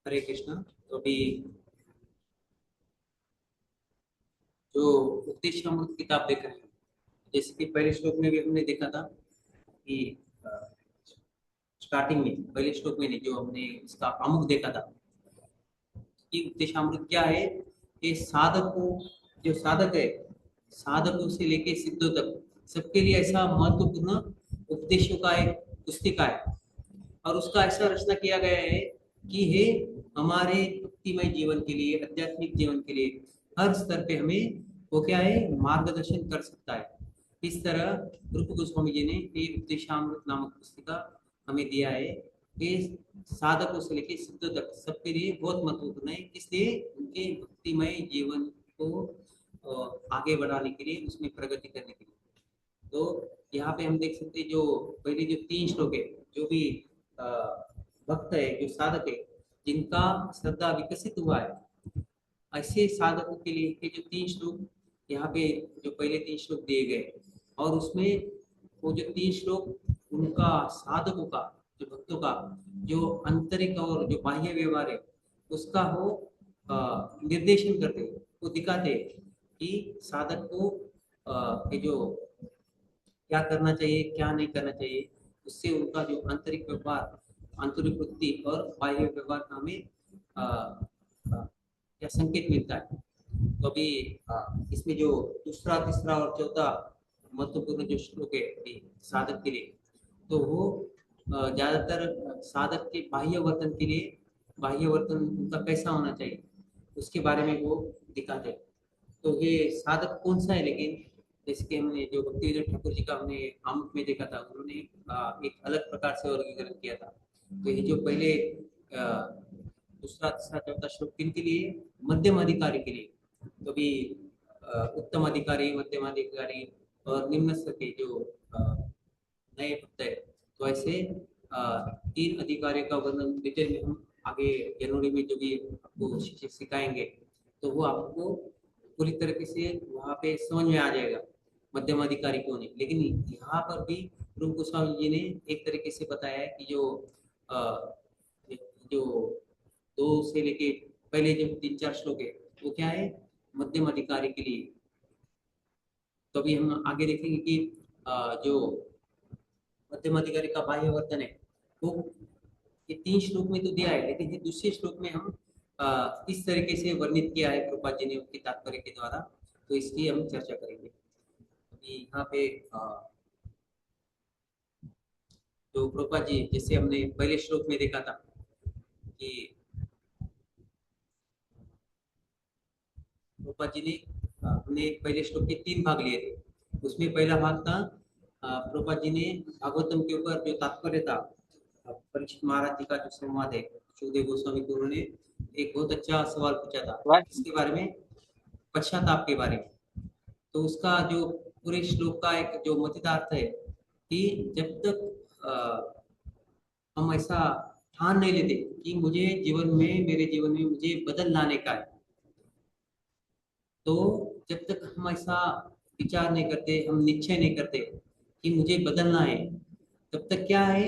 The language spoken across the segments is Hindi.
हरे कृष्णा। तो अभी जो उपदेश अमृत किताब देख रहे हैं, जैसे कि पहले श्लोक में भी हमने देखा था कि स्टार्टिंग में पहले श्लोक में नहीं, जो हमने इसका आमुख देखा था कि उपदेश अमृत क्या है। ये साधक को, जो साधक है, साधकों से लेके सिद्धों तक सबके लिए ऐसा महत्वपूर्ण उपदेशों का एक पुस्तिका है। और उसका ऐसा रचना किया गया है कि हे हमारे भक्तिमय जीवन के लिए, आध्यात्मिक जीवन के लिए हर स्तर पे हमें वो क्या है, मार्गदर्शन कर सकता है। इस तरह रूप गोस्वामी जी ने ये उपदेशामृत नामक पुस्तिका हमें दिया है। ये साधकों से लेकर सिद्धों तक सबके लिए बहुत महत्वपूर्ण है, इसलिए उनके भक्तिमय जीवन को आगे बढ़ाने के लिए, उसमें प्रगति करने के लिए। तो यहाँ पे हम देख सकते हैं, जो पहले जो तीन श्लोक है, जो भी अ, भक्त है, जो साधक है, जिनका श्रद्धा विकसित हुआ है, ऐसे साधकों के लिए ये जो तीन श्लोक यहाँ पे, जो पहले तीन श्लोक दिए गए, और उसमें वो जो तीन श्लोक उनका साधकों का, जो भक्तों का जो आंतरिक और जो बाह्य व्यवहार है, उसका वो निर्देशन करते हैं, वो दिखाते हैं कि साधक को ये जो क्या करना चाहिए, क्या नहीं करना चाहिए। उससे उनका जो आंतरिक व्यवहार, आंतरिक वृत्ति और बाह्य व्यवहार का हमें क्या संकेत मिलता है। तो अभी इसमें जो दूसरा, तीसरा और चौथा महत्वपूर्ण जो श्लोक है अभी साधक के लिए, तो वो ज्यादातर साधक के बाह्य वर्तन के लिए, बाह्य वर्तन उनका कैसा होना चाहिए उसके बारे में वो दिखाते हैं। तो ये साधक कौन सा है, लेकिन जैसे कि हमने जो भक्ति विनोद ठाकुर जी का हमने आमुख में देखा था, उन्होंने एक अलग प्रकार से वर्गीकरण किया था। तो ये जो पहले दूसरा, तीसरा, चौथा श्लोक किन के लिए, मध्यम अधिकारी के लिए। तो भी उत्तम अधिकारी, मध्यम अधिकारी और निम्न स्तर के जो नए भक्त है, तो ऐसे तीन अधिकारियों का वर्णन डिटेल में हम आगे जनवरी में जो भी आपको शिक्षक सिखाएंगे, तो वो आपको पूरी तरीके से वहाँ पे समझ में आ जाएगा मध्यम अधिकारी कौन है। लेकिन यहाँ पर भी रूप गोस्वामी जी ने एक तरीके से बताया है कि जो अ, जो दो से लेके पहले जो तीन चार श्लोक है, वो क्या है, मध्यम अधिकारी के लिए। तो अभी हम आगे देखेंगे कि जो मध्यम अधिकारी का बाह्य वर्तन है, वो ये तीन श्लोक में तो दिया है, लेकिन ये दूसरे श्लोक में हम किस तरीके से वर्णित किया है प्रभुपाद जी ने उनके तात्पर्य के द्वारा, तो इसकी हम चर्चा करेंगे। अभी यहाँ पे तो प्रभुपाद जी, जैसे हमने पहले श्लोक में देखा था कि प्रभुपाद जी ने हमने पहले श्लोक के तीन भाग लिए थे। उसमें पहला भाग था प्रभुपाद जी ने भागवतम के ऊपर जो तात्पर्य था, परीक्षित महाराज जी का जो संवाद है सुखदेव गोस्वामी को, उन्होंने एक बहुत अच्छा सवाल पूछा था इसके बारे में, पश्चाताप के बारे में। तो उसका जो पूरे श्लोक का एक जो मतितार्थ है कि जब तक हम ऐसा ठान नहीं लेते कि मुझे जीवन में, मेरे जीवन में मुझे बदल लाने का है, तो जब तक हम ऐसा विचार नहीं करते, हम निश्चय नहीं करते कि मुझे बदलना है, तब तक क्या है,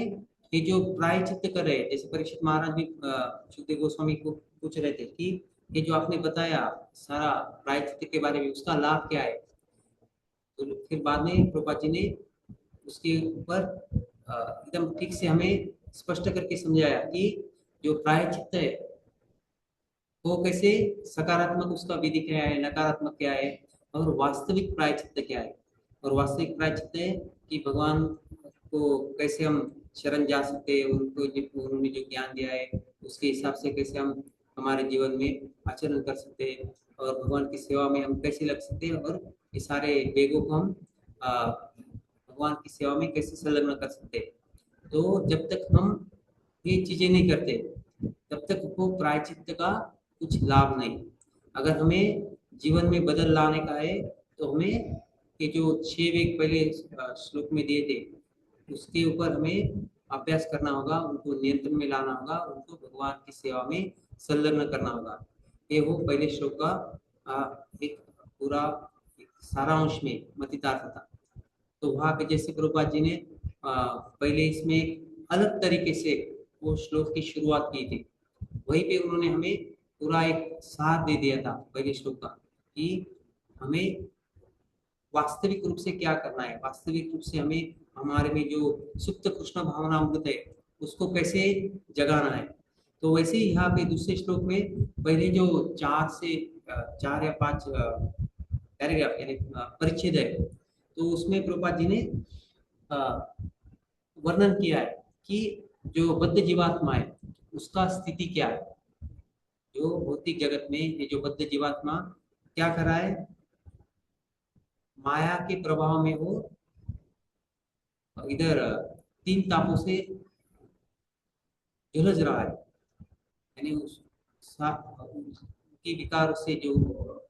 ये जो प्रायश्चित्त कर रहे हैं, जैसे परीक्षित महाराज भी सुखदेव गोस्वामी को पूछ रहे थे कि ये जो आपने बताया सारा प्रायश्चित्त के बारे में, उसका लाभ क्या है। तो फिर बाद में प्रभुपाद जी ने उसके ऊपर एकदम ठीक से हमें स्पष्ट करके समझाया कि जो प्रायश्चित्त है वो कैसे, सकारात्मक उसका विधि क्या है, नकारात्मक क्या है, और वास्तविक प्रायश्चित्त क्या है। और वास्तविक प्रायश्चित्त है कि भगवान को कैसे हम शरण जा सकते हैं, उनको जो उन्होंने जो ज्ञान दिया है उसके हिसाब से कैसे हम हमारे जीवन में आचरण कर सकते हैं, और भगवान की सेवा में हम कैसे लग सकते हैं, और ये सारे वेगों को हम भगवान की सेवा में कैसे संलग्न कर सकते हैं। तो जब तक हम ये चीजें नहीं करते, तब तक वो प्रायश्चित्त का कुछ लाभ नहीं। अगर हमें जीवन में बदल लाने का है, तो हमें ये जो छह वेग पहले श्लोक में दिए थे, उसके ऊपर हमें अभ्यास करना होगा, उनको नियंत्रण में लाना होगा, उनको भगवान की सेवा में संलग्न करना होगा। ये वो पहले श्लोक का एक पूरा एक सारांश में मतितार्थ था। तो वहां पे जैसे प्रभुपाद जी ने पहले इसमें एक अलग तरीके से वो श्लोक की शुरुआत की थी। वहीं पे उन्होंने हमें पूरा एक साथ दे दिया था पहले श्लोक का, कि हमें वास्तविक रूप से क्या करना है, वास्तविक रूप से हमें हमारे में जो सुप्त कृष्ण भावना अमृत है उसको कैसे जगाना है। तो वैसे ही यहाँ पे दूसरे श्लोक में पहले जो 4 या 5 पैराग्राफ यानी परिच्छेद है, तो उसमें प्रभुपाद जी ने अ, वर्णन किया है कि जो बद्ध जीवात्मा है उसका स्थिति क्या है। जो भौतिक जगत में ये जो बद्ध जीवात्मा क्या कर रहा है, माया के प्रभाव में वो इधर 3 तापों से झुलझ रहा है। यानी उनके विकार से जो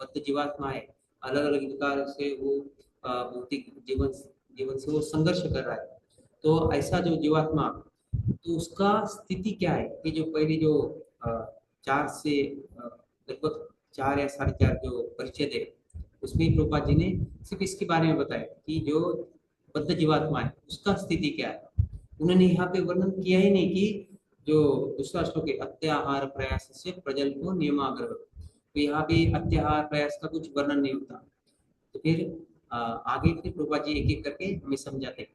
बद्ध जीवात्मा है, अलग अलग विकार से वो भौतिक जीवन जीवन से वो संघर्ष कर रहा है। तो ऐसा जो जीवात्मा, तो उसका स्थिति क्या है कि जो पहले जो अ, 4 से लगभग 4 या 4.5 जो परिच्छेद है उसमें प्रभुपाद जी ने सिर्फ इसके बारे में बताया कि जो बद्ध जीवात्मा है उसका स्थिति क्या है। उन्होंने यहाँ पे वर्णन किया ही नहीं कि जो दूसरा श्लोक है अत्याहार प्रयास से प्रजल को नियमाग्रह, तो यहाँ पे अत्याहार प्रयास का कुछ वर्णन नहीं होता। तो फिर आगे फिर प्रभुपाद जी एक एक करके हमें समझाते हैं।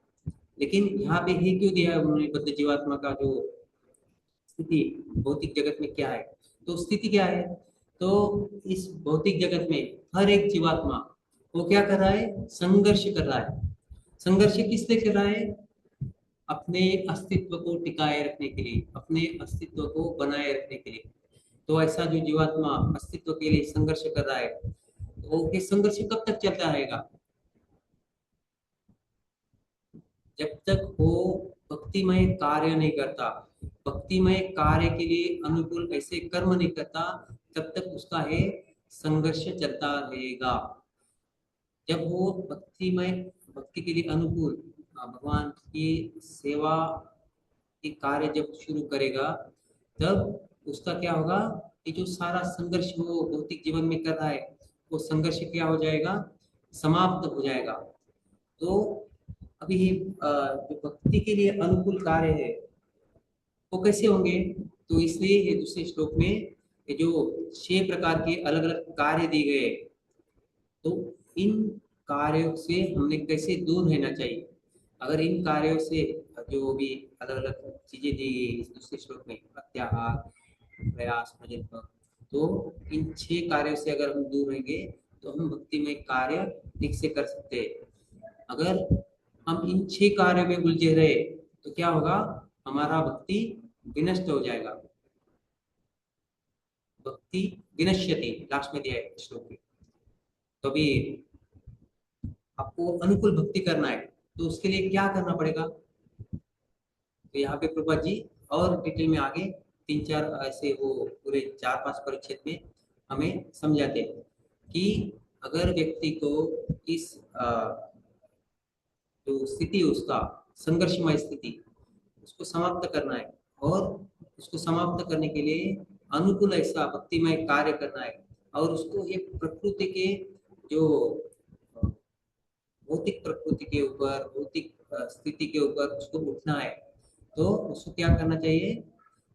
लेकिन यहाँ पे ही क्यों दिया है उन्होंने बद्ध जीवात्मा का जो स्थिति भौतिक जगत में क्या है। तो स्थिति क्या है, तो इस भौतिक जगत में हर एक जीवात्मा वो क्या कर रहा है, संघर्ष कर रहा है। संघर्ष किस लिए कर रहा है, अपने अस्तित्व को टिकाए रखने के लिए, अपने अस्तित्व को बनाए रखने के लिए। तो ऐसा जो जीवात्मा अस्तित्व के लिए संघर्ष कर रहा है, तो ये संघर्ष कब तक चलता रहेगा, जब तक वो भक्तिमय कार्य नहीं करता, भक्तिमय कार्य के लिए अनुकूल ऐसे कर्म नहीं करता, तब तक उसका ये संघर्ष चलता रहेगा। जब वो भक्तिमय भक्ति के लिए अनुकूल भगवान की सेवा के कार्य जब शुरू करेगा, तब उसका क्या होगा कि जो सारा संघर्ष वो भौतिक जीवन में कर रहा है वो संघर्ष क्या हो जाएगा, समाप्त हो जाएगा। तो अभी ये जो भक्ति के लिए अनुकूल कार्य है वो कैसे होंगे, तो इसलिए ये दूसरे श्लोक में ये जो 6 प्रकार के अलग अलग कार्य दिए गए, तो इन कार्यों से हमने कैसे दूर रहना चाहिए। अगर इन कार्यों से जो भी अलग अलग चीजें दी गई इस दूसरे श्लोक में अत्याहार प्रयास भजन पर, तो इन 6 कार्यों से अगर हम दूर रहेंगे तो हम भक्ति में कार्य ठीक से कर सकते हैं। अगर हम इन 6 कार्यों में उलझे रहे तो क्या होगा, हमारा भक्ति विनष्ट हो जाएगा। भक्ति विनश्यति लास्ट में दिया है श्लोक में। तो अभी आपको अनुकूल भक्ति करना है तो उसके लिए क्या करना पड़ेगा, तो यहाँ पे प्रभुपाद जी और डिटेल में आगे 3-4 ऐसे वो पूरे 4-5 परिच्छेद में हमें समझाते हैं कि अगर व्यक्ति को इस जो स्थिति है उसका संघर्षमय स्थिति उसको समाप्त करना है, और उसको समाप्त करने के लिए अनुकूल ऐसा भक्तिमय कार्य करना है, और उसको ये प्रकृति के जो भौतिक प्रकृति के ऊपर भौतिक स्थिति के ऊपर उसको उठना है, तो उसको क्या करना चाहिए,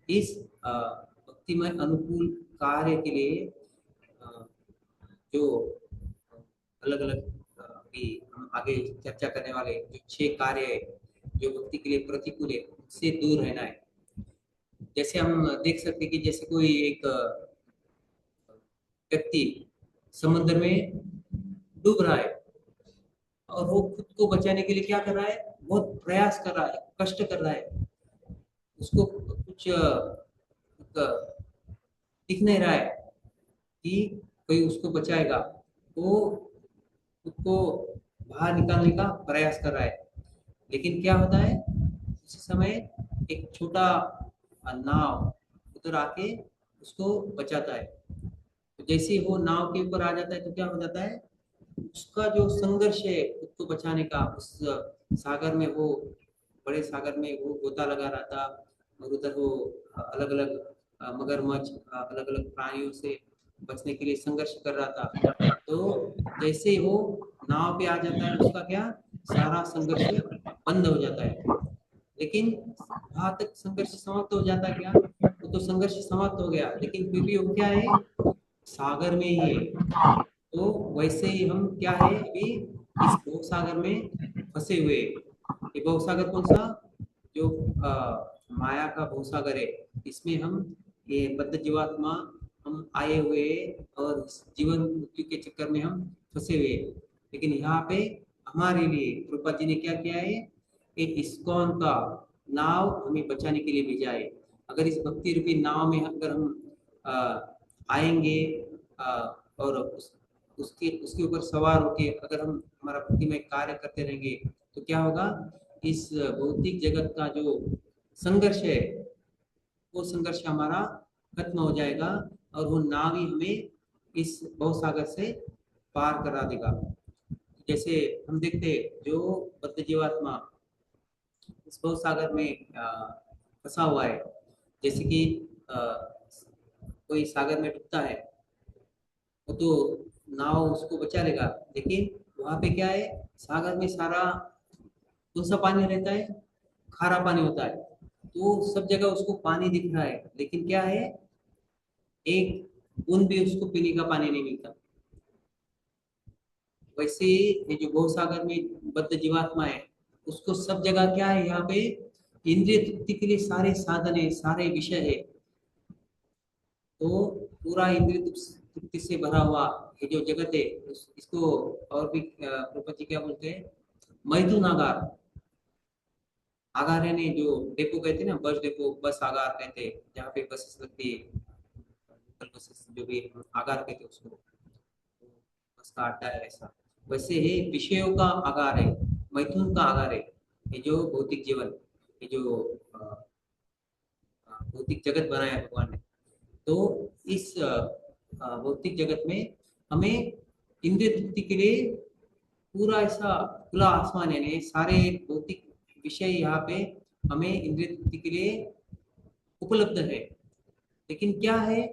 इस भक्तिमय अनुकूल कार्य के लिए जो अलग अलग अभी हम आगे चर्चा करने वाले जो 6 कार्य है जो भक्ति के लिए प्रतिकूल है उससे दूर रहना है। जैसे हम देख सकते हैं कि जैसे कोई एक व्यक्ति समुद्र में डूब रहा है और वो खुद को बचाने के लिए क्या कर रहा है, बहुत प्रयास कर रहा है, कष्ट कर रहा है, उसको कुछ दिख नहीं रहा है कि कोई उसको बचाएगा, वो खुद को बाहर निकालने का प्रयास कर रहा है। लेकिन क्या होता है, उसी समय एक छोटा नाव उधर आके उसको बचाता है। तो जैसे ही वो नाव के ऊपर आ जाता है तो क्या हो जाता है, उसका जो संघर्ष है खुद को बचाने का, उस सागर में वो बड़े सागर में वो गोता लगा रहा था, और उधर वो अलग अलग मगरमच्छ अलग अलग प्राणियों से बचने के लिए संघर्ष कर रहा था। तो जैसे ही वो नाव पे आ जाता है उसका क्या सारा संघर्ष बंद हो जाता है। लेकिन वहां तक संघर्ष समाप्त हो जाता है क्या, तो तो संघर्ष समाप्त हो गया, लेकिन फिर भी वो क्या है, सागर में ही है। तो वैसे ही हम क्या है अभी, इस भव सागर में फंसे हुए हैं। ये भव सागर कौन सा, जो माया का भव सागर है, इसमें हम ये बद्ध जीवात्मा हम आए हुए हैं, और इस जीवन मृत्यु के चक्कर में हम फंसे हुए हैं। लेकिन यहाँ पे हमारे लिए कृपा जी ने क्या किया है, एक इस्कॉन का नाव हमें बचाने के लिए भेजा है। अगर इस भक्ति रूपी नाव में अगर हम अ, आएंगे, और उसके उसके ऊपर सवार होके अगर हम हमारा भक्तिमय कार्य करते रहेंगे, तो क्या होगा, इस भौतिक जगत का जो संघर्ष है, वो संघर्ष हमारा खत्म हो जाएगा, और वो नाव ही हमें इस भव सागर से पार करा देगा। जैसे हम देखते हैं, जो बद्ध जीवात्मा इस भव सागर में फंसा हुआ है, जैसे कि अ, कोई सागर में डूबता है, वो तो नाव उसको बचा लेगा, लेकिन वहां पे क्या है, सागर में सारा कौन सा पानी रहता है, खारा पानी होता है। तो सब जगह उसको पानी दिख रहा है, लेकिन क्या है, एक बूंद भी उसको पीने का पानी नहीं मिलता। वैसे ये जो भव सागर में बद्ध जीवात्मा है, उसको सब जगह क्या है, यहाँ पे इंद्रिय तृप्ति के लिए सारे साधन है, सारे विषय है। तो पूरा इंद्रिय तृप्ति से भरा हुआ ये जो जगत है, इसको और भी प्रपंच क्या बोलते हैं, मैथुन आगार। आगार है नहीं, जो डेपो कहते हैं ना, बस डेपो, बस आगार कहते हैं, जहाँ पे बसेस लगती है, लोकल बसेस जो भी आगार कहते हैं उसको, तो बस का अड्डा है ऐसा। वैसे ही विषयों का आगार है, मैथुन का आगार है, ये जो भौतिक जीवन, ये जो भौतिक जगत बनाया है भगवान ने। तो इस भौतिक जगत में हमें इंद्रिय तृप्ति के लिए पूरा ऐसा खुला आसमान, यानी सारे भौतिक विषय यहाँ पे हमें इंद्रिय तृप्ति के लिए उपलब्ध है। लेकिन क्या है,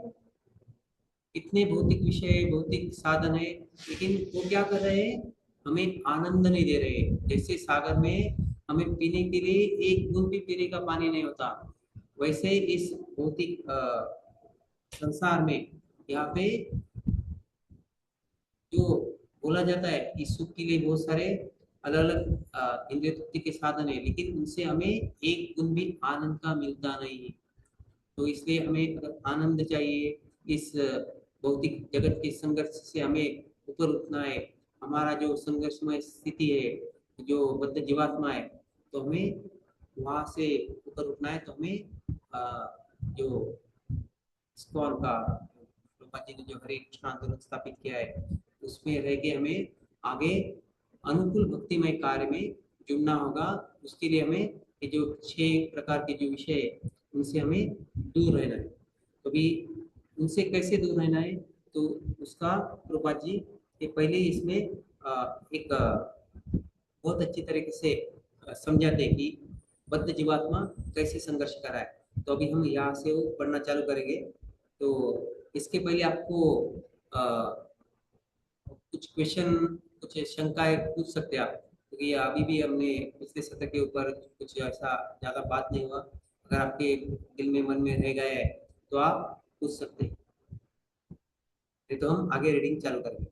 इतने भौतिक विषय, भौतिक साधन है, लेकिन वो क्या कर रहे हैं, हमें आनंद नहीं दे रहे। जैसे सागर में हमें पीने के लिए एक बूंद भी पीने का पानी नहीं होता, वैसे इस भौतिक संसार में यहाँ पे जो बोला जाता है कि सुख के लिए बहुत सारे अलग अलग इंद्रिय तृप्ति के साधन है, लेकिन उनसे हमें एक गुण भी आनंद का मिलता नहीं है। तो इसलिए हमें अगर आनंद चाहिए, इस भौतिक जगत के संघर्ष से हमें ऊपर उठना है, हमारा जो संघर्षमय स्थिति है, जो बद्ध जीवात्मा है, तो हमें वहां से ऊपर उठना है। तो हमें जो स्कॉल का रूपा जी ने जो हरे कृष्ण आंदोलन स्थापित किया है, उसमें रह के हमें आगे अनुकूल भक्तिमय कार्य में जुड़ना होगा। उसके लिए हमें ये जो 6 प्रकार के जो विषय है, उनसे हमें दूर रहना है। तो भी उनसे कैसे दूर रहना है, तो उसका रूपा जी ये पहले ही इसमें एक बहुत अच्छी तरीके से समझाते हैं कि बद्ध जीवात्मा कैसे संघर्ष कर रहा है। तो अभी हम यहाँ से वो पढ़ना चालू करेंगे। तो इसके पहले आपको कुछ क्वेश्चन, कुछ शंकाएं पूछ सकते हैं आप, क्योंकि अभी भी हमने पिछले सत्र के ऊपर कुछ ऐसा ज़्यादा बात नहीं हुआ। अगर आपके दिल में मन में रह गया है, तो आप पूछ सकते हैं। नहीं तो हम आगे रीडिंग चालू करेंगे।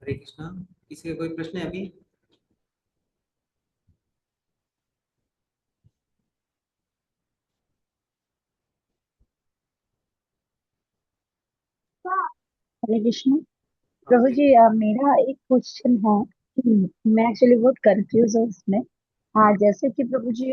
हरे कृष्णा। किसी का कोई प्रश्न है अभी? हरे कृष्ण। हाँ प्रभु बोलिए। जी, मेरा एक क्वेश्चन है। मैं एक्चुअली बहुत कंफ्यूज हूँ इसमें। हाँ, जैसे कि प्रभु जी,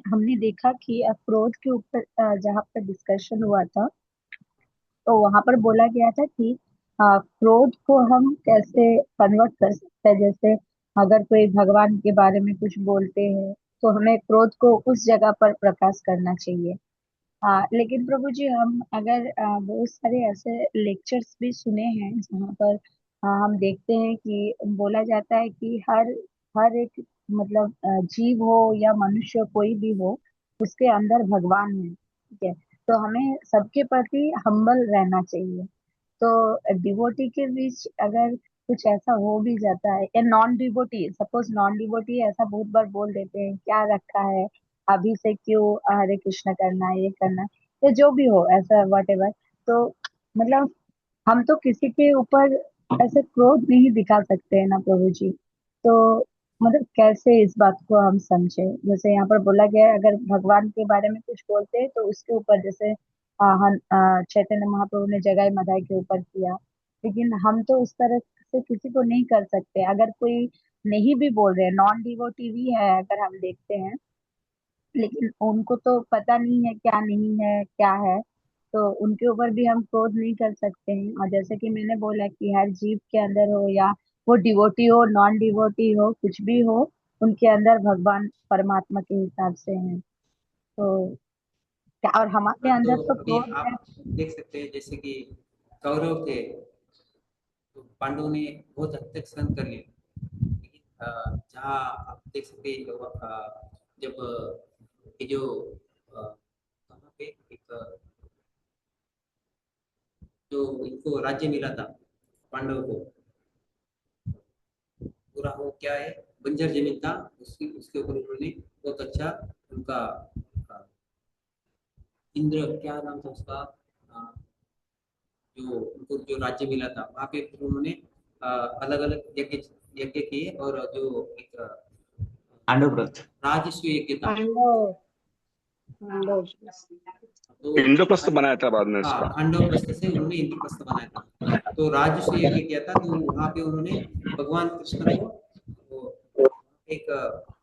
हमने देखा कि क्रोध के ऊपर जहाँ पर डिस्कशन हुआ था, तो वहां पर बोला गया था कि क्रोध को हम कैसे कन्वर्ट कर सकते हैं। जैसे अगर कोई भगवान के बारे में कुछ बोलते हैं, तो हमें क्रोध को उस जगह पर प्रकाश करना चाहिए। हाँ, लेकिन प्रभु जी हम अगर बहुत सारे ऐसे लेक्चर्स भी सुने हैं जहाँ पर हम देखते हैं कि बोला जाता है कि हर हर एक मतलब जीव हो या मनुष्य कोई भी हो, उसके अंदर भगवान है। ठीक है, तो हमें सबके प्रति हम्बल रहना चाहिए। तो डिवोटी के बीच अगर कुछ ऐसा हो भी जाता है, या non devotee, suppose non devotee ऐसा बहुत बार बोल देते हैं क्या रखा है, अभी से क्यों हरे कृष्ण करना है, ये करना है, या जो भी हो ऐसा वट एवर। तो मतलब हम तो किसी के ऊपर ऐसे क्रोध नहीं दिखा सकते हैं ना प्रभु जी। तो मतलब कैसे इस बात को हम समझे, जैसे यहाँ पर बोला गया है अगर भगवान के बारे में कुछ बोलते हैं तो उसके ऊपर, जैसे चैतन्य महाप्रभु ने जगाई मधाई के ऊपर किया, लेकिन हम तो उस तरह से किसी को नहीं कर सकते। अगर कोई नहीं भी बोल रहे, नॉन डिवोटी भी है अगर हम देखते हैं, लेकिन उनको तो पता नहीं है क्या नहीं है क्या है, तो उनके ऊपर भी हम क्रोध नहीं कर सकते हैं। और जैसे कि मैंने बोला कि हर जीव के अंदर हो, या वो डिवोटी हो नॉन डिवोटी हो कुछ भी हो, उनके अंदर भगवान परमात्मा के हिसाब से हैं। तो क्या, और हमारे हाँ, तो अंदर तो अभी क्रोध है। आप देख सकते हैं जैसे कि कौरव थे, तो पांडवों ने बहुत हद तक सहन कर लिया। लेकिन जहाँ आप देख सकते हैं जब ये जो कहाँ पे एक जो इनको राज्य मिला था पांडव को, पूरा वो क्या है, बंजर जमीन था, उसकी उसके ऊपर उन्होंने बहुत अच्छा उनका अ, इंद्र क्या नाम था उसका, अ, जो उनको जो राज्य मिला था वहां पे फिर उन्होंने अलग अलग यज्ञ यज्ञ किए, और जो एक पांडव व्रत। राजस्व यज्ञ था। पांडव पांडव तो इंद्रप्रस्थ बनाया था बाद में हाँ, इसका। खंडोप्रस्थ से उन्होंने इंद्रप्रस्थ बनाया था। तो राजस्व यज्ञ किया था, तो वहां पे उन्होंने भगवान कृष्ण को वो एक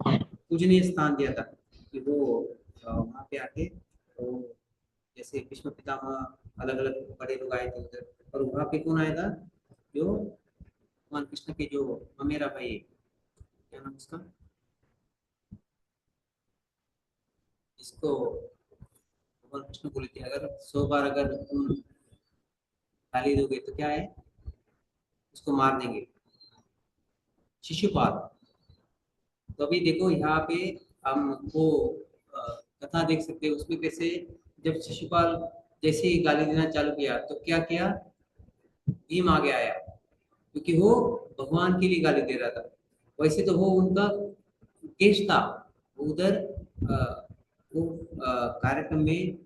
पूजनीय स्थान दिया था कि वो वहां पे आके, तो जैसे भीष्म पितामह अलग अलग बड़े लोग आए थे उधर, और वहां पे कौन आया था, जो भगवान कृष्ण के जो ममेरा भाई है, क्या नाम उसका, इसको भगवान कृष्ण बोले थे अगर 100 बार अगर तुम गाली दोगे तो क्या है, उसको मार देंगे, शिशुपाल। तो अभी देखो यहाँ पे हम वो कथा देख सकते हैं, उसमें कैसे जब शिशुपाल जैसे ही गाली देना चालू किया तो क्या किया, भीम आगे आया, क्योंकि वो भगवान के लिए गाली दे रहा था। वैसे तो वो उनका केस था, वो उधर वो कार्यक्रम में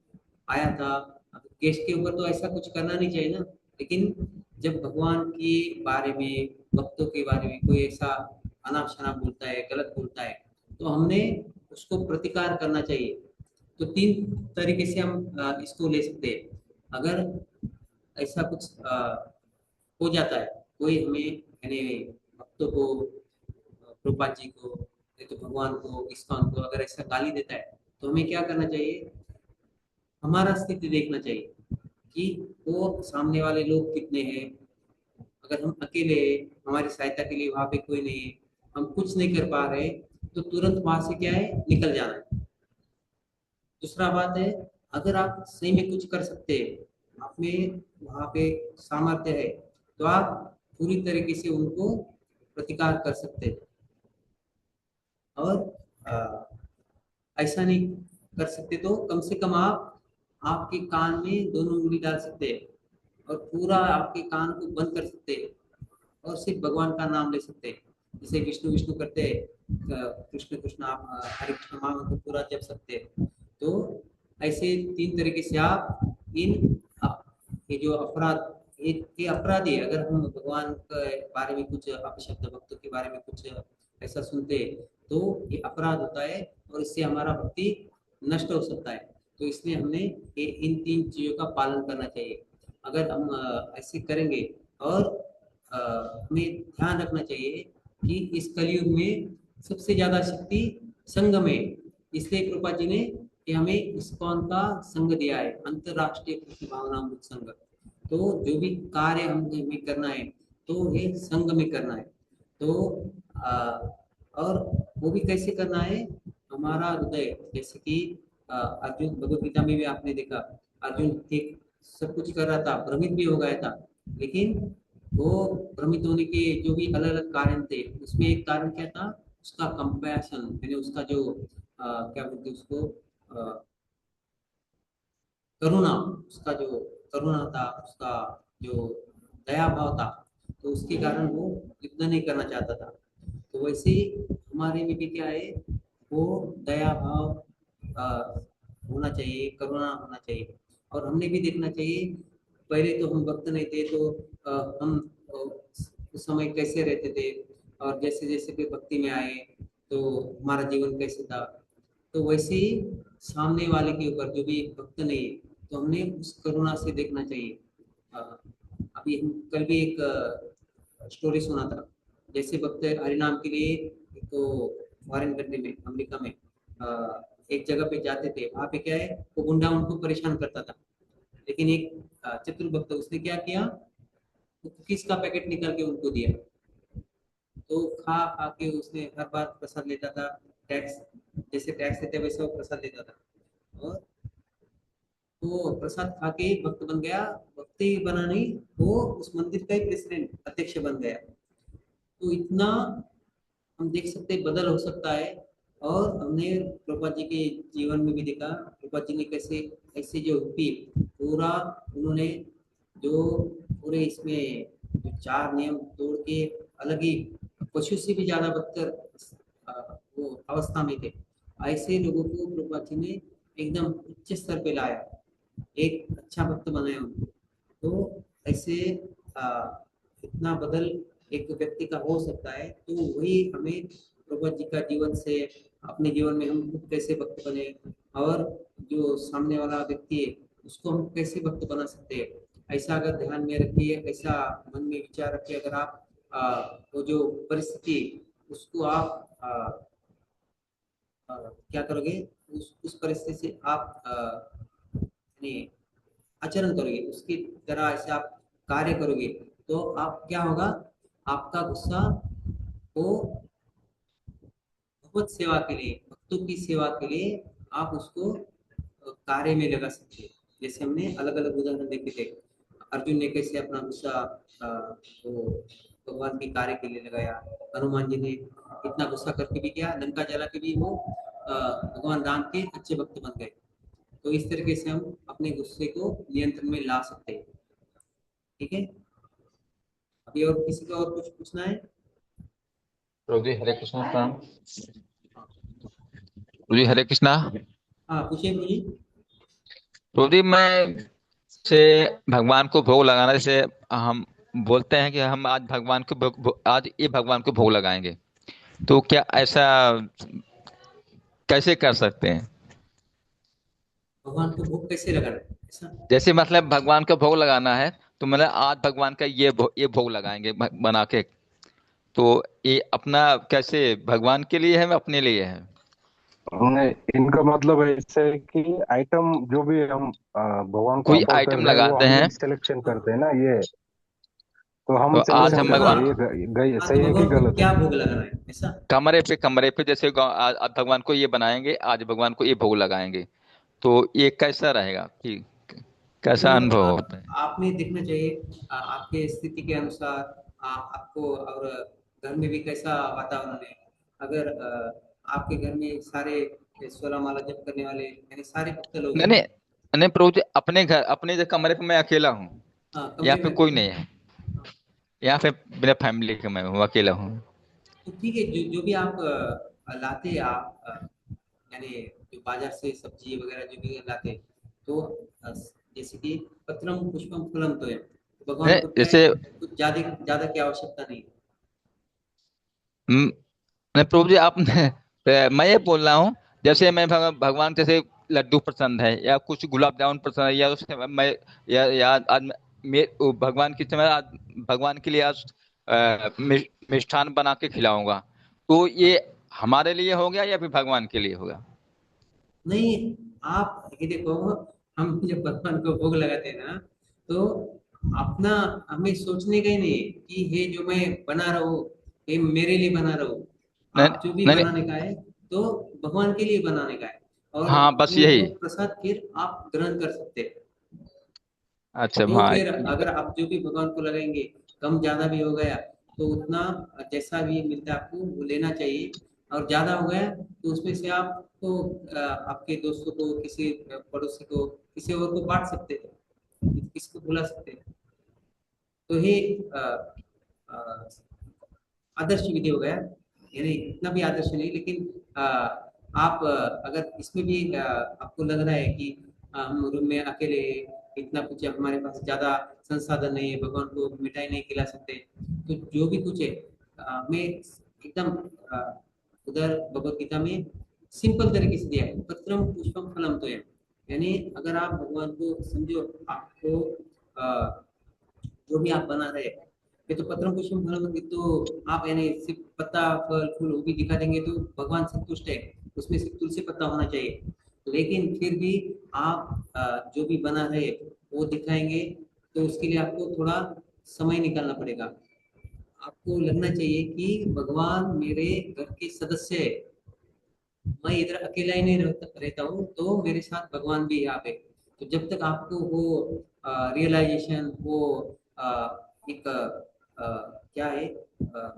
आया था। अब केस के ऊपर तो ऐसा कुछ करना नहीं चाहिए ना, लेकिन जब भगवान के बारे में, भक्तों के बारे में कोई ऐसा अनाप शनाप बोलता है, गलत बोलता है, तो हमने उसको प्रतिकार करना चाहिए। तो तीन तरीके से हम इसको ले सकते हैं। अगर ऐसा कुछ हो जाता है, कोई हमें यानी भक्तों को, प्रभुपाद जी को, नहीं तो भगवान को, इस्कॉन को अगर ऐसा गाली देता है, तो हमें क्या करना चाहिए, हमारा स्थिति देखना चाहिए कि वो सामने वाले लोग कितने हैं। अगर हम अकेले हैं, हमारी सहायता के लिए वहां पे कोई नहीं है, हम कुछ नहीं कर पा रहे, तो तुरंत वहां से क्या है, निकल जाना है। दूसरा बात है, अगर आप सही में कुछ कर सकते हैं, आप में वहां पे सामर्थ्य है, तो आप पूरी तरीके से उनको प्रतिकार कर सकते हैं। और अ, ऐसा नहीं कर सकते तो कम से कम आप आपके कान में दोनों उंगली डाल सकते हैं, और पूरा आपके कान को बंद कर सकते हैं, और सिर्फ भगवान का नाम ले सकते हैं। जैसे विष्णु विष्णु करते हैं, कृष्ण कृष्ण, आप हरे कृष्ण महामंत्र पूरा जप सकते हैं। तो ऐसे तीन तरीके से आप इन ये जो अपराध, ये अपराधी है, अगर हम भगवान के बारे में कुछ अपशब्द, भक्तों के बारे में कुछ ऐसा सुनते हैं, तो ये अपराध होता है, और इससे हमारा भक्ति नष्ट हो सकता है। तो इसलिए हमने ये इन तीन चीजों का पालन करना चाहिए। अगर हम ऐसे करेंगे, और हमें ध्यान रखना चाहिए कि इस कलयुग में सबसे ज्यादा शक्ति संघ में, इसलिए कृपा जी ने कि हमें इस्कॉन का संघ दिया है, अंतरराष्ट्रीय कृष्ण भावनामृत संघ। तो जो भी कार्य हमें करना है, तो ये संघ में करना है। तो आ, और वो भी कैसे करना है, हमारा हृदय जैसे कि अर्जुन, भगवत गीता में भी आपने देखा, अर्जुन एक सब कुछ कर रहा था, भ्रमित भी हो गया था, लेकिन वो भ्रमित होने के जो भी अलग अलग कारण थे, उसमें एक कारण क्या था, उसका कंपैशन, यानी उसका जो क्या बोलते हैं उसको, अ, करुणा, उसका जो करुणा था, उसका जो दया भाव था, तो उसके कारण वो युद्ध नहीं करना चाहता था। तो वैसे ही हमारे में भी क्या है, वो दया भाव अ, होना चाहिए, करुणा होना चाहिए। और हमने भी देखना चाहिए, पहले तो हम भक्त नहीं थे, तो हम उस समय कैसे रहते थे, और जैसे जैसे फिर भक्ति में आए तो हमारा जीवन कैसे था। तो वैसे ही सामने वाले के ऊपर जो भी भक्त नहीं है, तो हमने उस करुणा से देखना चाहिए। अ, अभी हम कल भी एक स्टोरी सुना था, जैसे भक्त हरिनाम के लिए, एक तो फॉरेन कंट्री में, अमेरिका में एक जगह पे जाते थे, वहां पे क्या है, वो गुंडा उनको परेशान करता था, लेकिन एक चतुर भक्त, उसने क्या किया, वो कुकीज का पैकेट निकाल के उनको दिया। तो खा खा के उसने हर बार प्रसाद लेता था, टैक्स, जैसे टैक्स लेते वैसे वो प्रसाद लेता था, और वो प्रसाद खा के भक्त बन गया। भक्त ही बना नहीं, वो उस मंदिर का ही प्रेसिडेंट, अध्यक्ष बन गया। तो इतना हम देख सकते हैं बदल हो सकता है। और हमने प्रभुपाद जी के जीवन में भी देखा, प्रभुपाद जी ने कैसे ऐसे जो हुई पूरा, उन्होंने जो पूरे इसमें जो चार नियम तोड़ के अलग ही पशु से भी ज्यादा बदतर वो अवस्था में थे, ऐसे लोगों को प्रभुपाद जी ने एकदम उच्च स्तर पे लाया, एक अच्छा भक्त बनाया उनको। तो ऐसे आ, इतना बदल एक व्यक्ति का हो सकता है, तो वही हमें प्रभु जी का जीवन से अपने जीवन में हम खुद कैसे भक्त बने, और जो सामने वाला व्यक्ति है उसको हम कैसे भक्त बना सकते हैं, ऐसा अगर ध्यान में रखिए, ऐसा मन में विचार रखिए, अगर आप वो जो परिस्थिति उसको आप क्या करोगे, उस परिस्थिति से आप यानी आचरण करोगे, उसकी तरह ऐसे आप कार्य करोगे, तो आप क्या होगा, आपका गुस्सा को भगवत सेवा के लिए, भक्तों की सेवा के लिए आप उसको कार्य में लगा सकते हैं। जैसे हमने अलग अलग उदाहरण देखे थे, अर्जुन ने कैसे अपना गुस्सा वो भगवान के कार्य के लिए लगाया, हनुमान जी ने इतना गुस्सा करके भी किया, लंका जला के भी वो भगवान राम के अच्छे भक्त बन गए। तो इस तरीके से हम अपने गुस्से को नियंत्रण में ला सकते हैं। ठीक है, अभी और किसी को और कुछ पूछना है? प्रभु जी हरे कृष्णा प्रणाम। प्रभु जी हरे कृष्णा। हाँ पूछिए प्रभु जी। प्रभु जी मैं से भगवान को भोग लगाना, जैसे हम बोलते हैं कि हम आज भगवान को आज ये भगवान को भोग लगाएंगे, तो क्या ऐसा कैसे कर सकते हैं? भगवान को भोग कैसे लगाना है, ऐसा? जैसे मतलब भगवान का भोग लगाना है, तो मतलब आज भगवान का ये भोग लगाएंगे बना के, तो ये अपना कैसे भगवान के लिए है या अपने लिए है? नहीं, इनका मतलब ऐसे है कि आइटम जो भी हम भगवान को कोई अर्पण कर आइटम रहे हैं वो लगाते हम हैं, ही सिलेक्शन हाँ करते हैं ना, ये तो हम तो आज सिलेक्शन हम कर रहे भगवान हैं, हाँ, ये हाँ, तो सही है कि भगवान को गलत है? क्या भोग लगाना है, ऐसा? कमरे पे जैसे आज भगवान को ये बनाएंगे, आज भगवान को ये भोग लगाएंगे, तो ये कैसा रहेगा कि कैसा तो अनुभव होता है? आपने देखना चाहिए आपके स्थिति के अनुसार, आपको, और घर में भी कैसा वातावरण है। अगर आपके घर में सारे 16 माला जप करने वाले यानी सारे भक्त लोग नहीं हैं। नहीं नहीं प्रभु जी, अपने घर अपने जो कमरे पे मैं अकेला हूँ, हाँ, यहाँ कमरे पे में कोई अकेले। नहीं है, हाँ, यहाँ पे बिना फैमिली के मैं हूँ, अकेला हूँ। तो ठीक है, जो जो भी आप लाते हैं, आप यानी जो बाजार से सब्जी वगैरह जो भी लाते हैं, तो जैसे कि पत्रम पुष्पम फलम तो है, तो भगवान नहीं को क्या है, जैसे कुछ ज्यादा ज्यादा की आवश्यकता नहीं है। नहीं प्रभु जी आप मैं ये बोल रहा हूँ, जैसे मैं भगवान जैसे लड्डू पसंद है या कुछ गुलाब जामुन पसंद है, या उसके मैं या आज भगवान की समय आज भगवान के लिए आज मिष्ठान बना के खिलाऊंगा, तो ये हाँ, हमारे लिए हो गया या फिर भगवान के लिए होगा? नहीं, आप ये देखो, हम जब भगवान को भोग लगाते हैं ना, तो अपना हमें सोचने का ही नहीं है कि ये जो मैं बना रहा हूँ, ये मेरे लिए बना रहा हूँ। नहीं आप जो भी नहीं बनाने का है, तो भगवान के लिए बनाने का है। और हाँ बस वो यही। प्रसाद फिर आप ग्रहण कर सकते हैं। अच्छा तो हाँ फिर अगर आप जो भी भगवान को लगाएंगे, कम ज्यादा भी हो गया तो उतना जैसा भी मिलता है आपको वो लेना चाहिए। और ज्यादा हो गया तो उसमें से आपको आपके दोस्तों को, किसी पड़ोसी को, किसी और को बांट सकते हैं, किसी को बुला सकते हैं। तो ये अ, अ, आदर्श विधि हो गया। यानी इतना भी आदर्श नहीं, लेकिन आप अगर इसमें भी आपको लग रहा है कि हम रूम में अकेले हैं, इतना कुछ है, हमारे पास ज्यादा संसाधन नहीं है, भगवान को मिठाई नहीं खिला सकते, तो जो भी कुछ है हमें एकदम उधर भगवत गीता में सिंपल तरीके से दिया है, पत्रम पुष्पम फलम तो है। यानी अगर आप भगवान को समझो, आपको अ, जो भी आप बना रहे हैं, ये तो पत्रम पुष्पम फलम होगी, तो आप यानी सिर्फ पत्ता फल फूल वो भी दिखा देंगे तो भगवान संतुष्ट है, उसमें सिर्फ तुलसी पत्ता होना चाहिए। लेकिन फिर भी आप जो भी बना रहे हैं वो दिखाएंगे, तो उसके लिए आपको थोड़ा समय निकालना पड़ेगा। आपको लगना चाहिए कि भगवान मेरे घर के सदस्य है, मैं इधर अकेला ही नहीं रहता हूँ, तो मेरे साथ भगवान भी यहाँ पे। तो जब तक आपको वो रियलाइजेशन, वो अ, एक क्या है, क्या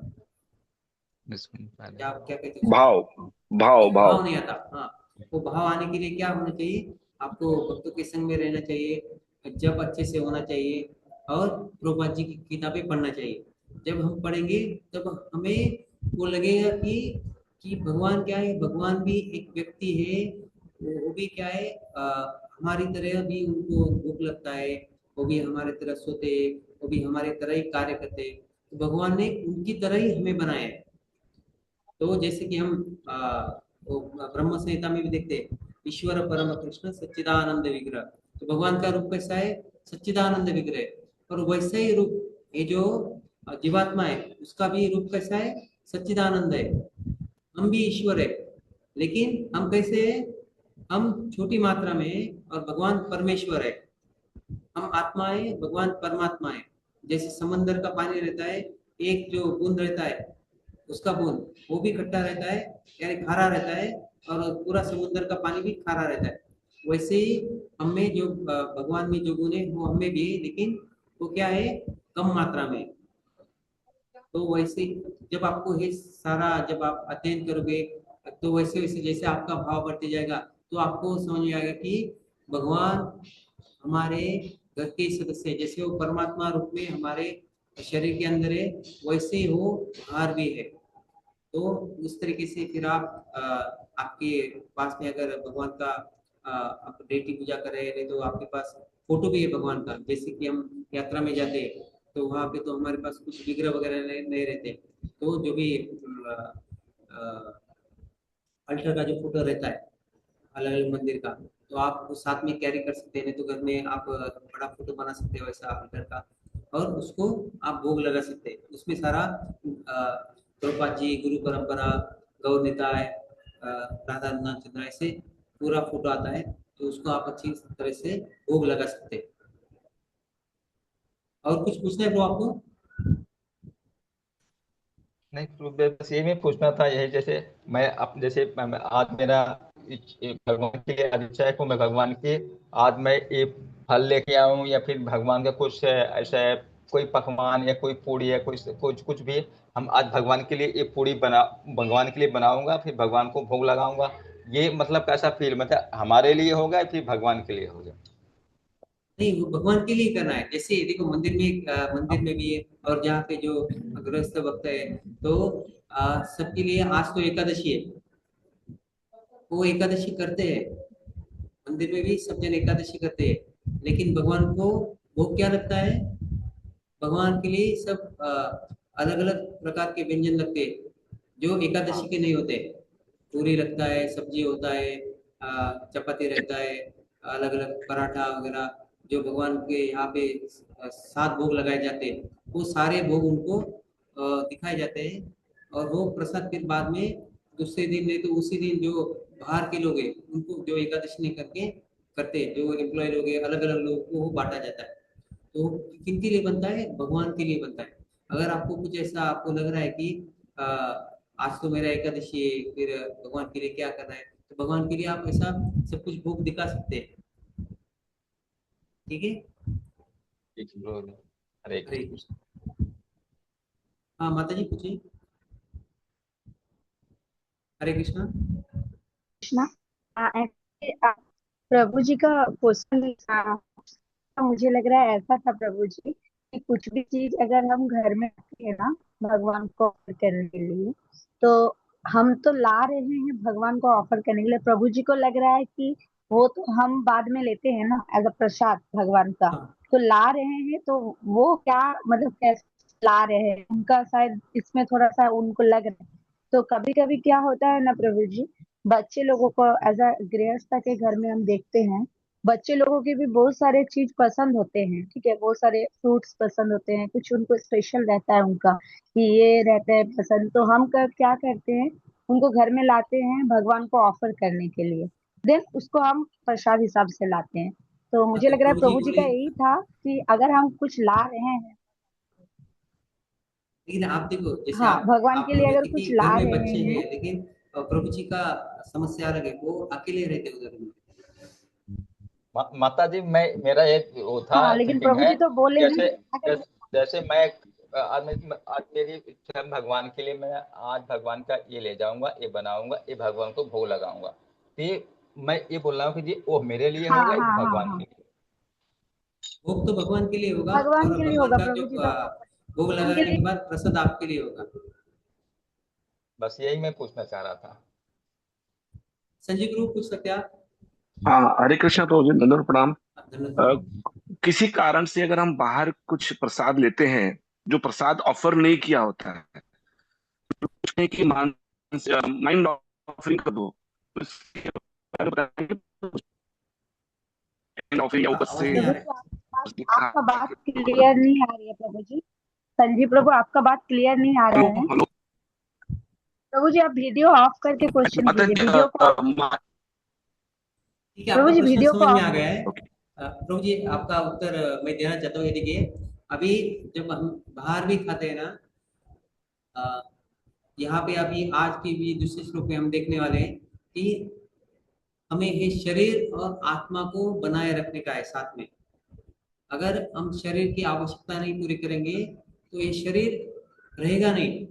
क्या कहते हैं उसको, भाव भाव भाव। भाव नहीं आता। हाँ, वो भाव आने के लिए क्या होना चाहिए, आपको भक्तों के संग में रहना चाहिए, जब अच्छे से होना चाहिए, और प्रभुपाद जी की किताबें पढ़ना चाहिए। जब हम पढ़ेंगे तब हमें वो लगेगा कि भगवान क्या है, भगवान भी एक व्यक्ति है, वो भी क्या है, हमारी तरह भी उनको भूख लगता है, वो भी हमारे तरह सोते हैं, वो भी हमारे तरह ही कार्य करते हैं। तो भगवान ने उनकी तरह ही हमें बनाया है। तो जैसे कि हम वो ब्रह्म संहिता में भी देखते हैं, ईश्वर परम कृष्ण सच्चिदानंद विग्रह। तो भगवान का रूप कैसा है, सच्चिदानंद विग्रह। और वैसा ही रूप ये जो जीवात्मा है उसका भी रूप कैसा है, सच्चिदानंद है। हम भी ईश्वर है, लेकिन हम कैसे है, हम छोटी मात्रा में हैं, और भगवान परमेश्वर है। हम आत्मा है, भगवान परमात्मा है। जैसे समंदर का पानी रहता है, एक जो बूंद रहता है उसका बूंद, वो भी खट्टा रहता है, यानी खारा रहता है, और पूरा समुद्र का पानी भी खारा रहता है। वैसे ही हमें जो भगवान में जो गुण है वो हमें भी है, लेकिन वो क्या है, कम मात्रा में। तो वैसे जब आपको ये सारा जब आप अध्ययन करोगे, तो वैसे वैसे जैसे आपका भाव बढ़ते जाएगा, तो आपको समझ में आएगा कि भगवान हमारे घर के सदस्य है। जैसे वो परमात्मा रूप में हमारे शरीर के अंदर है, वैसे ही वो बाहर भी है। तो उस तरीके से फिर आपके पास में अगर भगवान का आप डेटी पूजा कर रहे हैं, नहीं तो आपके पास फोटो भी है भगवान का। जैसे कि हम यात्रा में जाते हैं तो वहां पे तो हमारे पास कुछ विग्रह वगैरह नहीं रहते, तो जो भी अल्टर का जो फोटो रहता है अलग अलग मंदिर का, तो आप वो साथ में कैरी कर सकते हैं, नहीं तो घर में आप बड़ा फोटो बना सकते हो वैसा अल्टर का, और उसको आप भोग लगा सकते हैं। उसमें सारा प्रभुपाद जी, गुरु परंपरा, गौर निताय, राधा नाथ चंद्र, ऐसे पूरा फोटो आता है, तो उसको आप अच्छी तरह से भोग लगा सकते हैं। और कुछ पूछना है ब्रो आपको? नहीं तो बस ये भी पूछना था, यही जैसे मैं अब जैसे आज मेरा भगवान के लिए आज इच्छा है कि मैं भगवान के आज मैं एक फल लेके आऊं, या फिर भगवान का कुछ ऐसा है, कोई पकवान या कोई पूड़ी या कोई कुछ कुछ भी हम आज भगवान के लिए एक पूड़ी बना भगवान के लिए बनाऊंगा, फिर भगवान को भोग लगाऊंगा। ये मतलब कैसा फील, मतलब हमारे लिए होगा या फिर भगवान के लिए होगा? नहीं, वो भगवान के लिए करना है। जैसे देखो मंदिर में मंदिर में भी है, और जहाँ पे जो गृहस्थ भक्त है, तो सबके लिए आज तो एकादशी है, वो एकादशी करते हैं। मंदिर में भी सब जन एकादशी करते हैं, लेकिन भगवान को भोग क्या लगता है, भगवान के लिए सब अलग अलग प्रकार के व्यंजन लगते हैं, जो एकादशी के नहीं होते। पूरी लगता है, सब्जी होता है, चपाती रहता है, अलग अलग पराठा वगैरह, जो भगवान के यहाँ पे 7 भोग लगाए जाते हैं, वो सारे भोग उनको दिखाए जाते हैं। और वो प्रसाद फिर बाद में दूसरे दिन, नहीं तो उसी दिन जो बाहर के लोग हैं उनको, जो एकादशी नहीं करके करते हैं, जो एम्प्लॉय लोग हैं, अलग अलग लोगों को वो बांटा जाता है। तो किनके लिए बनता है, भगवान के लिए बनता है। अगर आपको कुछ ऐसा आपको लग रहा है कि आ, आज तो मेरा एकादशी है, फिर भगवान के लिए क्या करना है, तो भगवान के लिए आप ऐसा सब कुछ भोग दिखा सकते हैं। ठीक है, ठीक है, ब्रो। हरे हरे कृष्ण। कृष्ण। हाँ माता जी पूछिए। हरे कृष्णा। कृष्णा, ऐसे प्रभु जी का क्वेश्चन मुझे लग रहा है ऐसा था प्रभु जी कि कुछ भी चीज अगर हम घर में रखते हैं ना भगवान को ऑफर करने के लिए, तो हम तो ला रहे हैं भगवान को ऑफर करने के लिए। प्रभु जी को लग रहा है कि वो तो हम बाद में लेते हैं ना एज अ प्रसाद भगवान का, हाँ तो ला रहे हैं तो वो क्या मतलब कैसे ला रहे हैं, उनका शायद इसमें थोड़ा सा उनको लग रहा है। तो कभी कभी क्या होता है ना प्रभु जी, बच्चे लोगों को एज अ गृहस्थ के घर में हम देखते हैं, बच्चे लोगों के भी बहुत सारे चीज पसंद होते हैं, ठीक है, बहुत सारे फ्रूट्स पसंद होते हैं, कुछ उनको स्पेशल रहता है उनका कि ये रहता है पसंद, तो हम क्या करते हैं, उनको घर में लाते हैं भगवान को ऑफर करने के लिए, देन उसको हम प्रसाद हिसाब से लाते हैं। तो हाँ, मुझे तो लग रहा है प्रभु जी प्रभु जी बोले, का यही था कि अगर हम कुछ ला रहे हैं, लेकिन आप देखो जैसे हाँ भगवान आप के लिए बोल रहे अगर थे कुछ कि घर ला में रहे बच्चे हैं, हैं, लेकिन प्रभु जी का समस्या अलग है, वो अकेले रहते उधर में। माता जी, मैं मेरा एक वो था हाँ लेकिन थिंकिंग प्रभु है। जी तो बोले हैं जैसे अगर, जैसे जैसे मैं आज मेरी इच्छा है भगवान के लिए, मैं आज भगवान का ये ले जाऊंगा, ये बनाऊंगा, ये भगवान को भोग लगाऊंगा, तो ये मैं ये बोल रहा हूँ कि जी वो मेरे लिए हाँ होगा, ये हाँ हाँ भगवान हाँ के लिए। भोग तो भगवान के लिए होगा, भगवान और के लिए भगवान होगा का जो प्रभु जी तो भोग भगवान के लगाने लिए। के बाद प्रसाद आपके लिए होगा। बस यही मैं पूछना चाह रहा था। संजय गुरु पूछ सकते हैं आप? हाँ, हरे कृष्णा प्रभु जी, नंदन प्रणाम। अ, धन्यवाद। किसी कारण से अगर हम बाहर कुछ प्रसाद लेते हैं जो प्रसाद ऑफर नहीं किया होता है, पूछने की माइंड ऑफरिंग कर दो, तो इसके बारे में बताएंगे? माइंड ऑफरिंग या ऊपर आवाज से नहीं आ प्रभु रहा है। जी कुछ दिखा आपका बात के जो क्लियर नहीं आ रही है प्रभु जी। संजीव प्रभु आपका बात क्लियर नहीं आ हेलो रहा है। हेलो। प्रभु जी आप वीडियो ऑफ करके क्वेश्चन माता कीजिए, जी, वीडियो को ऑफ। ठीक है, प्रभु आपका जी प्रश्न वीडियो को समझ में ऑफ आ गया कीजिए। है। प्रभु जी आपका उत्तर मैं देना चाहता हूँ। ये देखिए, अभी जब हम बाहर भी खाते हैं ना, अ, यहाँ पे अभी आज की भी दूसरे श्लोक में हम देखने वाले हैं कि हमें ये शरीर और आत्मा को बनाए रखने का है साथ में। अगर हम शरीर की आवश्यकता नहीं पूरी करेंगे तो ये शरीर रहेगा नहीं।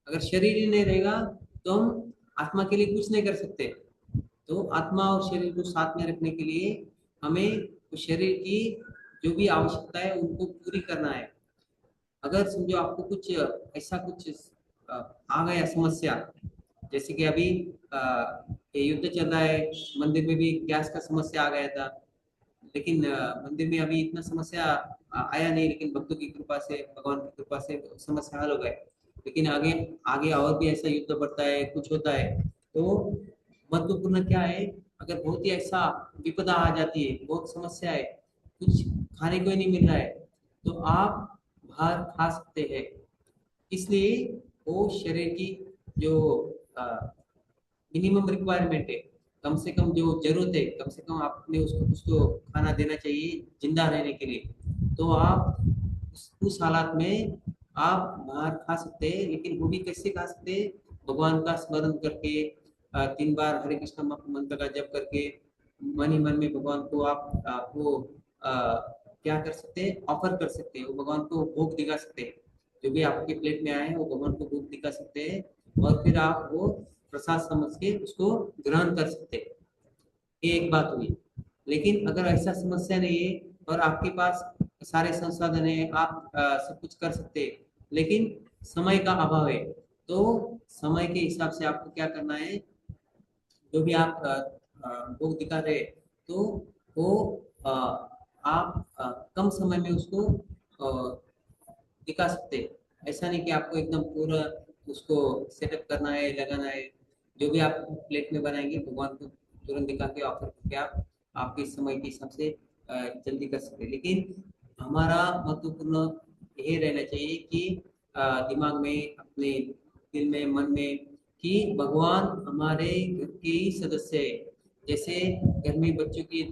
अगर शरीर ही नहीं रहेगा तो हम आत्मा के लिए कुछ नहीं कर सकते। तो आत्मा और शरीर को साथ में रखने के लिए हमें उस शरीर की जो भी आवश्यकता है उनको पूरी करना है। अगर समझो आपको कुछ ऐसा कुछ अ, आ गया समस्या, जैसे कि अभी अ, ये युद्ध चल रहा है, मंदिर में भी गैस का समस्या आ गया था, लेकिन मंदिर में अभी इतना समस्या आया नहीं, लेकिन भक्तों की कृपा से, भगवान की कृपा से समस्या हल हो गए। लेकिन आगे आगे और भी ऐसा युद्ध बढ़ता है, कुछ होता है, तो महत्वपूर्ण क्या है, अगर बहुत ही ऐसा विपदा आ जाती है, बहुत समस्या है, कुछ खाने को ही नहीं मिल रहा है, तो आप बाहर खा सकते हैं। इसलिए वो शरीर की जो मिनिमम रिक्वायरमेंट है, कम से कम जो जरूरत है, कम से कम आपने उसको कुछ तो खाना देना चाहिए जिंदा रहने के लिए। तो आप उस हालात में आप बाहर खा सकते हैं, लेकिन वो भी कैसे खा सकते हैं? भगवान का स्मरण करके, 3 बार हरे कृष्ण मंत्र का जप करके, मन ही मन में भगवान को आप वो क्या कर सकते हैं, ऑफर कर सकते हैं, वो भगवान को भोग दिखा सकते हैं। जो भी आपके प्लेट में आए हैं वो भगवान को भोग दिखा सकते हैं, और फिर आप वो प्रसाद समझ के उसको ग्रहण कर सकते हैं। ये एक बात हुई। लेकिन अगर ऐसा समस्या नहीं है और आपके पास सारे संसाधन है, आप सब कुछ कर सकते हैं, लेकिन समय का अभाव है, तो समय के हिसाब से आपको क्या करना है, जो भी आप भोग दिखा रहे हैं, तो वो अ, आप कम समय में उसको दिखा सकते हैं। ऐसा नहीं कि आपको एकदम पूरा उसको सेटअप करना है, लगाना है। जो भी आप प्लेट में बनाएंगे भगवान को तुरंत दिखा के ऑफर करके आप आपके समय के हिसाब से जल्दी कर सकते हैं। लेकिन हमारा महत्वपूर्ण ये रहना चाहिए कि दिमाग में, अपने दिल में, मन में, कि भगवान हमारे घर के ही सदस्य है। जैसे घर में बच्चों की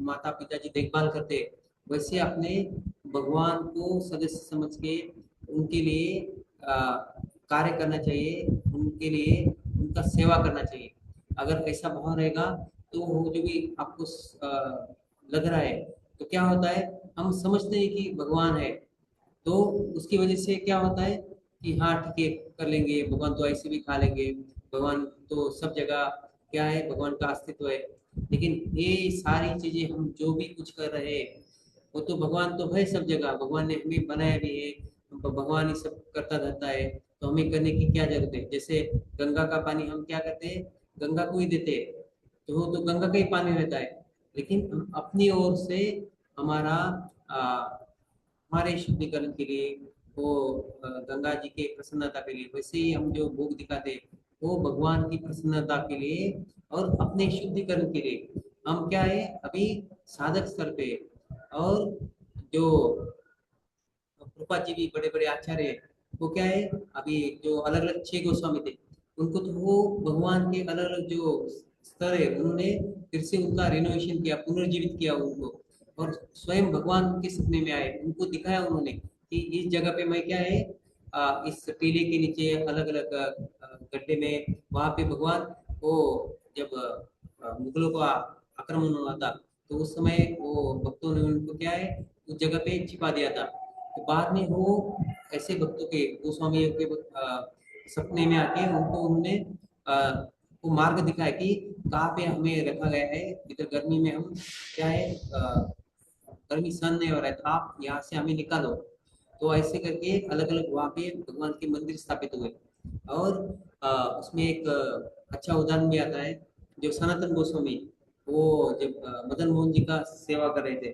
माता पिताजी देखभाल करते हैं, वैसे अपने भगवान को सदस्य समझ के उनके लिए कार्य करना चाहिए, उनके लिए उनका सेवा करना चाहिए। अगर ऐसा भाव रहेगा तो वो जो भी आपको लग रहा है, तो क्या होता है, हम समझते हैं कि भगवान है, तो उसकी वजह से क्या होता है कि हाँ ठीक है कर लेंगे, भगवान तो ऐसे भी खा लेंगे, भगवान तो सब जगह क्या है, भगवान का अस्तित्व है। लेकिन ये सारी चीजें हम जो भी कुछ कर रहे हैं, वो तो भगवान तो है सब जगह, भगवान ने हमें बनाया भी है, भगवान ही सब करता रहता है, तो हमें करने की क्या जरूरत है। जैसे गंगा का पानी हम क्या करते हैं, गंगा को ही देते हैं, तो वो तो गंगा का ही पानी रहता है। लेकिन हम अपनी ओर से हमारा हमारे शुद्धिकरण के लिए, वो गंगा जी के प्रसन्नता के लिए, वैसे ही हम जो भोग दिखाते हैं, वो भगवान की प्रसन्नता के लिए और अपने शुद्धिकरण के लिए। हम क्या है अभी साधक स्तर पे, और जो कृपा जी भी बड़े बड़े आचार्य हैं, वो क्या है अभी जो अलग अलग 6 गोस्वामी थे, उनको तो वो भगवान के अलग अलग जो स्तर है, उन्होंने फिर से उनका रिनोवेशन किया, पुनर्जीवित किया उनको, और स्वयं भगवान उनके सपने में आए, उनको दिखाया उन्होंने कि इस जगह पे मैं क्या है, इस टीले के नीचे अलग अलग गड्ढे में, वहां पे भगवान वो जब मुगलों का आक्रमण हुआ था, तो उस समय वो भक्तों ने उनको क्या है उस जगह पे छिपा दिया था। तो बाद में वो ऐसे भक्तों के, गोस्वामियों के सपने में आके उनको उन्होंने अ, वो मार्ग दिखाया कि कहाँ पे हमें रखा गया है, इधर गर्मी में हम क्या है गर्मी सहन नहीं हो रहा है, तो आप यहाँ से हमें निकालो। तो ऐसे करके अलग अलग वहाँ पे भगवान के मंदिर स्थापित हुए। और उसमें एक अच्छा उदाहरण भी आता है, जो सनातन गोस्वामी, वो जब मदन मोहन जी का सेवा कर रहे थे,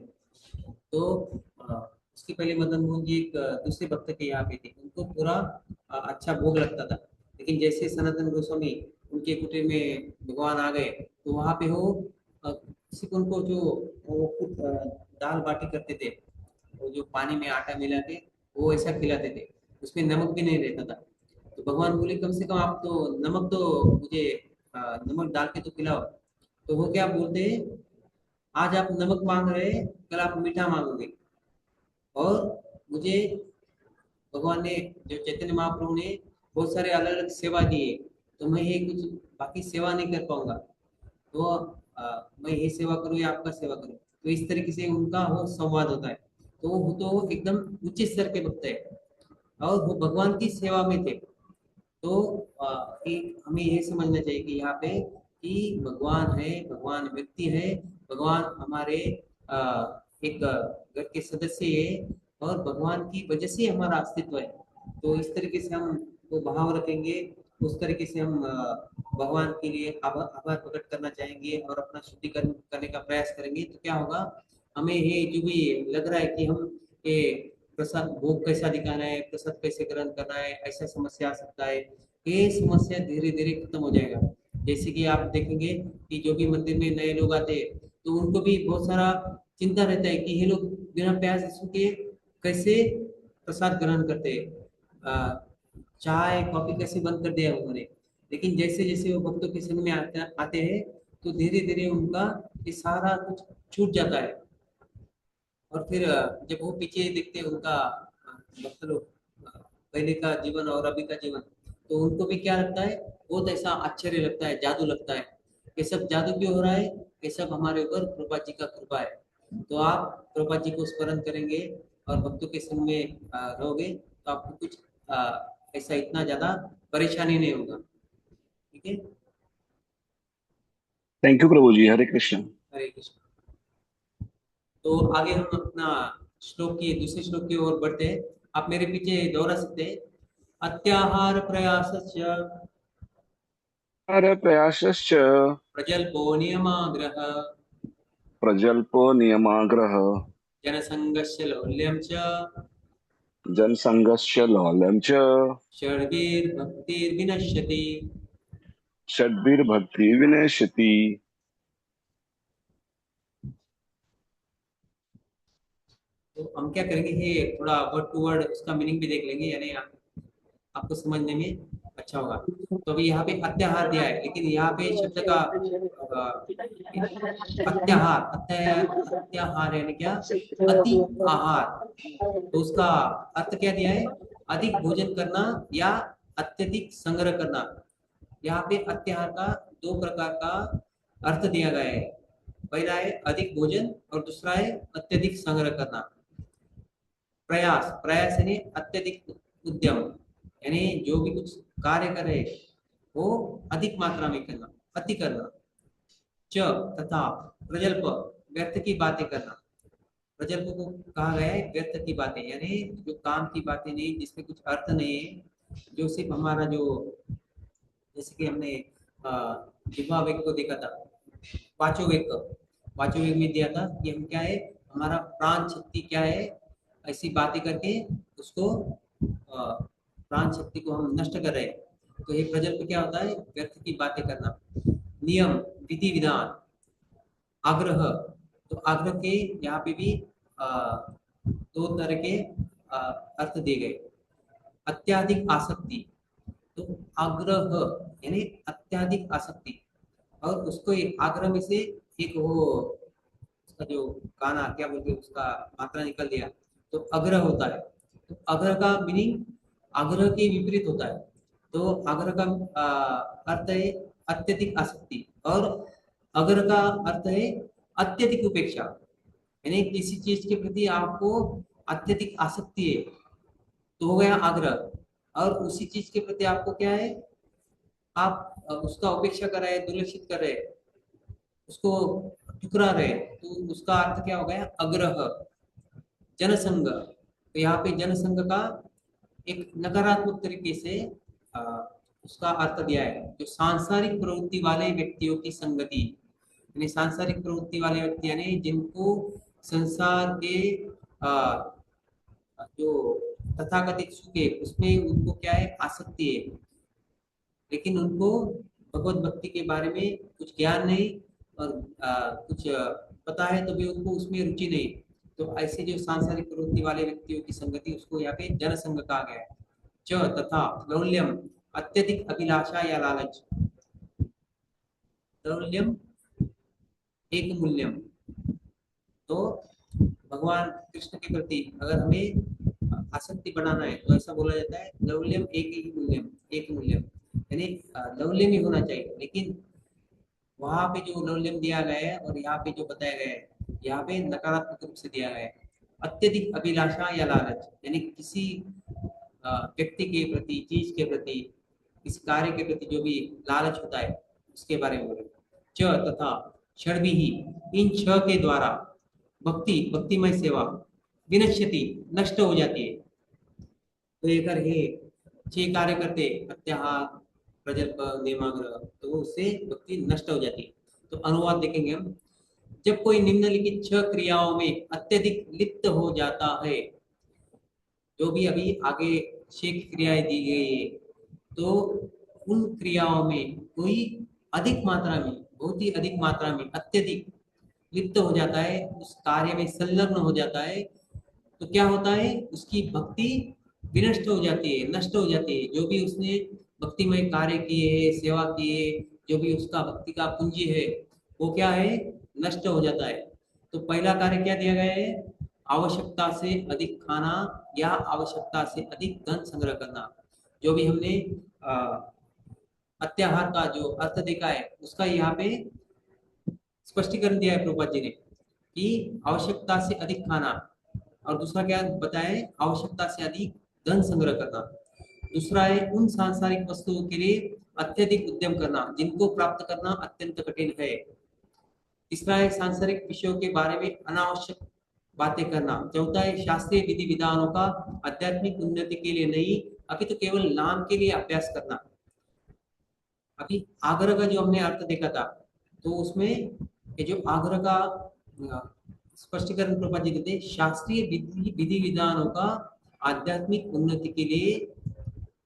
तो उसके पहले मदन मोहन जी एक दूसरे भक्त के यहाँ पे थे, उनको पूरा अच्छा भोग लगता था। लेकिन जैसे सनातन गोस्वामी उनके कुटीर में भगवान आ गए, तो वहां पे वो किसी को उनको जो वो खुद दाल बाटी करते थे, वो जो पानी में आटा मिला के वो ऐसा खिलाते थे, उसमें नमक भी नहीं रहता था। तो भगवान बोले कम से कम आप तो नमक तो मुझे नमक डाल के तो खिलाओ। तो वो क्या बोलते हैं, आज आप नमक मांग रहे हैं, कल आप मीठा मांगोगे। और मुझे भगवान ने, जो चैतन्य महाप्रभु ने बहुत सारे अलग अलग सेवा दिए, तो मैं ये कुछ बाकी सेवा नहीं कर पाऊंगा, तो मैं ये सेवा करूँ या आपका सेवा करूँ। तो इस तरीके से उनका वो संवाद होता है। तो वो तो एकदम उच्च स्तर के भक्त है, और वो भगवान की सेवा में थे। तो एक हमें ये समझना चाहिए कि यहाँ पे कि भगवान है, भगवान व्यक्ति है, भगवान हमारे एक घर के सदस्य है, और भगवान की वजह से हमारा अस्तित्व है। तो इस तरीके से हम वो भाव रखेंगे, उस तरीके से हम भगवान के लिए आभार आभार प्रकट करना चाहेंगे और अपना शुद्धिकरण करने का प्रयास करेंगे, तो क्या होगा, हमें ये जो भी लग रहा है कि हम ये प्रसाद भोग कैसा दिखाना है, प्रसाद कैसे ग्रहण करना है, ऐसा समस्या आ सकता है, ये समस्या धीरे धीरे खत्म हो जाएगा। जैसे कि आप देखेंगे कि जो भी मंदिर में नए लोग आते हैं, तो उनको भी बहुत सारा चिंता रहता है कि ये लोग बिना प्याज लहसुन के कैसे प्रसाद ग्रहण करते हैं, चाय कॉफी कैसे बंद कर दिया है उन्होंने। लेकिन जैसे जैसे वो भक्तों के संग में आते हैं, तो धीरे धीरे उनका ये सारा कुछ छूट जाता है। और फिर जब वो पीछे देखते हैं उनका भक्त लोग पहले का जीवन और अभी का जीवन, तो उनको भी क्या लगता है, बहुत ऐसा आश्चर्य लगता है, जादू लगता है। ये सब जादू क्यों हो रहा है, ये सब हमारे ऊपर कृपा जी का कृपा है। तो आप कृपा जी को स्मरण करेंगे और भक्तों के संग में रहोगे, तो आपको कुछ ऐसा इतना ज्यादा परेशानी नहीं होगा। ठीक है। थैंक यू प्रभु जी। हरे कृष्ण। हरे कृष्ण। तो आगे हम अपना श्लोक की दूसरे श्लोक की ओर बढ़ते हैं। आप मेरे पीछे दोहरा सकते हैं। अत्याहार प्रयासस्य हर प्रयासश्च प्रजल्पो नियमाग्रह प्रजल्पो नियमाग्रह जनसंगस्य लौल्यं च जनसंगस्य लौल्यं च षड्भिर्भक्तिर्विनश्यति। षड्भिर्भक्ति विनश्यति। तो हम क्या करेंगे, ये थोड़ा वर्ड टू वर्ड उसका मीनिंग भी देख लेंगे, यानी आपको समझने में अच्छा होगा। तो अभी यहाँ पे अत्याहार दिया है, लेकिन यहाँ पे शब्द का अत्याहार, अत्याहार यानी क्या, अति आहार। तो उसका अर्थ क्या दिया है, अधिक भोजन करना या अत्यधिक संग्रह करना। यहाँ पे अत्याहार का दो प्रकार का अर्थ दिया गया है। पहला है अधिक भोजन और दूसरा है अत्यधिक संग्रह करना। प्रयास, प्रयास यानी अत्यधिक उद्यम, यानी जो भी कुछ कार्य करे वो अधिक मात्रा में करना, अति करना। च तथा प्रजल्प, व्यर्थ की बातें करना। प्रजल्प को कहा गया है व्यर्थ की बातें, यानी जो काम की बातें नहीं, जिसमें कुछ अर्थ नहीं है, जो सिर्फ हमारा जो, जैसे कि हमने जिह्वा वेग को देखा था, वाचो वेग को, वाचो वेग में दिया था कि हम क्या है, हमारा प्राण शक्ति क्या है, ऐसी बातें करके उसको प्राण शक्ति को हम नष्ट कर रहे हैं। तो ये प्रजल्प क्या होता है, व्यर्थ की बातें करना। नियम, विधि विधान, आग्रह, तो आग्रह के यहाँ पे भी दो तरह के अर्थ दिए गए। अत्याधिक आसक्ति, तो आग्रह यानी अत्याधिक आसक्ति, और उसको एक आग्रह में से एक वो उसका जो गाना क्या बोलते हैं, उसका मात्रा निकल दिया तो अग्रह होता है। तो अग्रह का मीनिंग आग्रह के विपरीत होता है। तो आग्रह का अर्थ है अत्यधिक आसक्ति, और अग्रह का अर्थ है अत्यधिक उपेक्षा, यानी किसी चीज के प्रति आपको अत्यधिक आसक्ति है तो हो गया आग्रह, और उसी चीज के प्रति आपको क्या है, आप उसका उपेक्षा कर रहे हैं, दुर्लक्षित कर रहे हैं, उसको ठुकरा रहे, तो उसका अर्थ क्या हो गया, अग्रह। जनसंग, तो यहाँ पे जनसंग का एक नकारात्मक तरीके से अ, उसका अर्थ दिया है, जो सांसारिक प्रवृत्ति वाले व्यक्तियों की संगति, यानी सांसारिक प्रवृत्ति वाले व्यक्ति यानी जिनको संसार के जो तथाकथित सुख है उसमें उनको क्या है, आसक्ति है, लेकिन उनको भगवत भक्ति के बारे में कुछ ज्ञान नहीं, और कुछ पता है तो भी उनको उसमें रुचि नहीं। तो ऐसे जो सांसारिक प्रवृत्ति वाले व्यक्तियों की संगति, उसको यहाँ पे जनसंग कहा गया है। च तथा लौल्यम, अत्यधिक अभिलाषा या लालच। लौल्यम एक मूल्यम, तो भगवान कृष्ण के प्रति अगर हमें आसक्ति बढ़ाना है तो ऐसा बोला जाता है लौल्यम एक ही मूल्यम, एक मूल्यम, यानी लौल्यम ही होना चाहिए। लेकिन वहां पे जो लौल्यम दिया गया है और यहाँ पे जो बताया गया है, यहाँ पे नकारात्मक रूप से दिया गया है। अत्यधिक अभिलाषा या लालच, यानी किसी व्यक्ति के प्रति, चीज के प्रति, किसी कार्य के प्रति जो भी लालच होता है उसके बारे में बोले। च तथा षड्भी ही, इन छह के द्वारा भक्ति, भक्तिमय सेवा विनश्यति, नष्ट हो जाती है। तो ये कर हे छह कार्य करते, अत्याहार, प्रजल्प, नियमाग्रह, तो उससे भक्ति नष्ट हो जाती है। तो अनुवाद देखेंगे हम। जब कोई निम्नलिखित छह क्रियाओं में अत्यधिक लिप्त हो जाता है, जो भी अभी आगे छह क्रियाएं दी गई है, तो उन क्रियाओं में कोई अधिक मात्रा में, बहुत ही अधिक मात्रा में, अत्यधिक लिप्त हो जाता है, उस कार्य में संलग्न हो जाता है, तो क्या होता है, उसकी भक्ति विनष्ट हो जाती है, नष्ट हो जाती है। जो भी उसने भक्तिमय कार्य किए है, सेवा किए, जो भी उसका भक्ति का पूंजी है, वो क्या है, नष्ट हो जाता है। तो पहला कार्य क्या दिया गया है, आवश्यकता से अधिक खाना या आवश्यकता से अधिक धन संग्रह करना। जो भी हमने अत्याहार का जो अर्थ देखा है उसका यहाँ पे स्पष्टीकरण दिया है प्रभुपाद जी ने, कि आवश्यकता से अधिक खाना, और दूसरा क्या बताए, आवश्यकता से अधिक धन संग्रह करना। दूसरा है उन सांसारिक वस्तुओं के लिए अत्यधिक उद्यम करना जिनको प्राप्त करना अत्यंत कठिन है। तीसरा है सांसारिक विषयों के बारे में अनावश्यक बातें करना। चौथा है शास्त्रीय विधि विधानों का आध्यात्मिक उन्नति के लिए नहीं अभी तो केवल नाम के लिए अभ्यास करना। अभी आग्रह का जो हमने अर्थ देखा था, तो उसमें ये जो आग्रह का स्पष्टीकरण प्रभुपाद जी देते, शास्त्रीय विधि विधानों का आध्यात्मिक उन्नति के लिए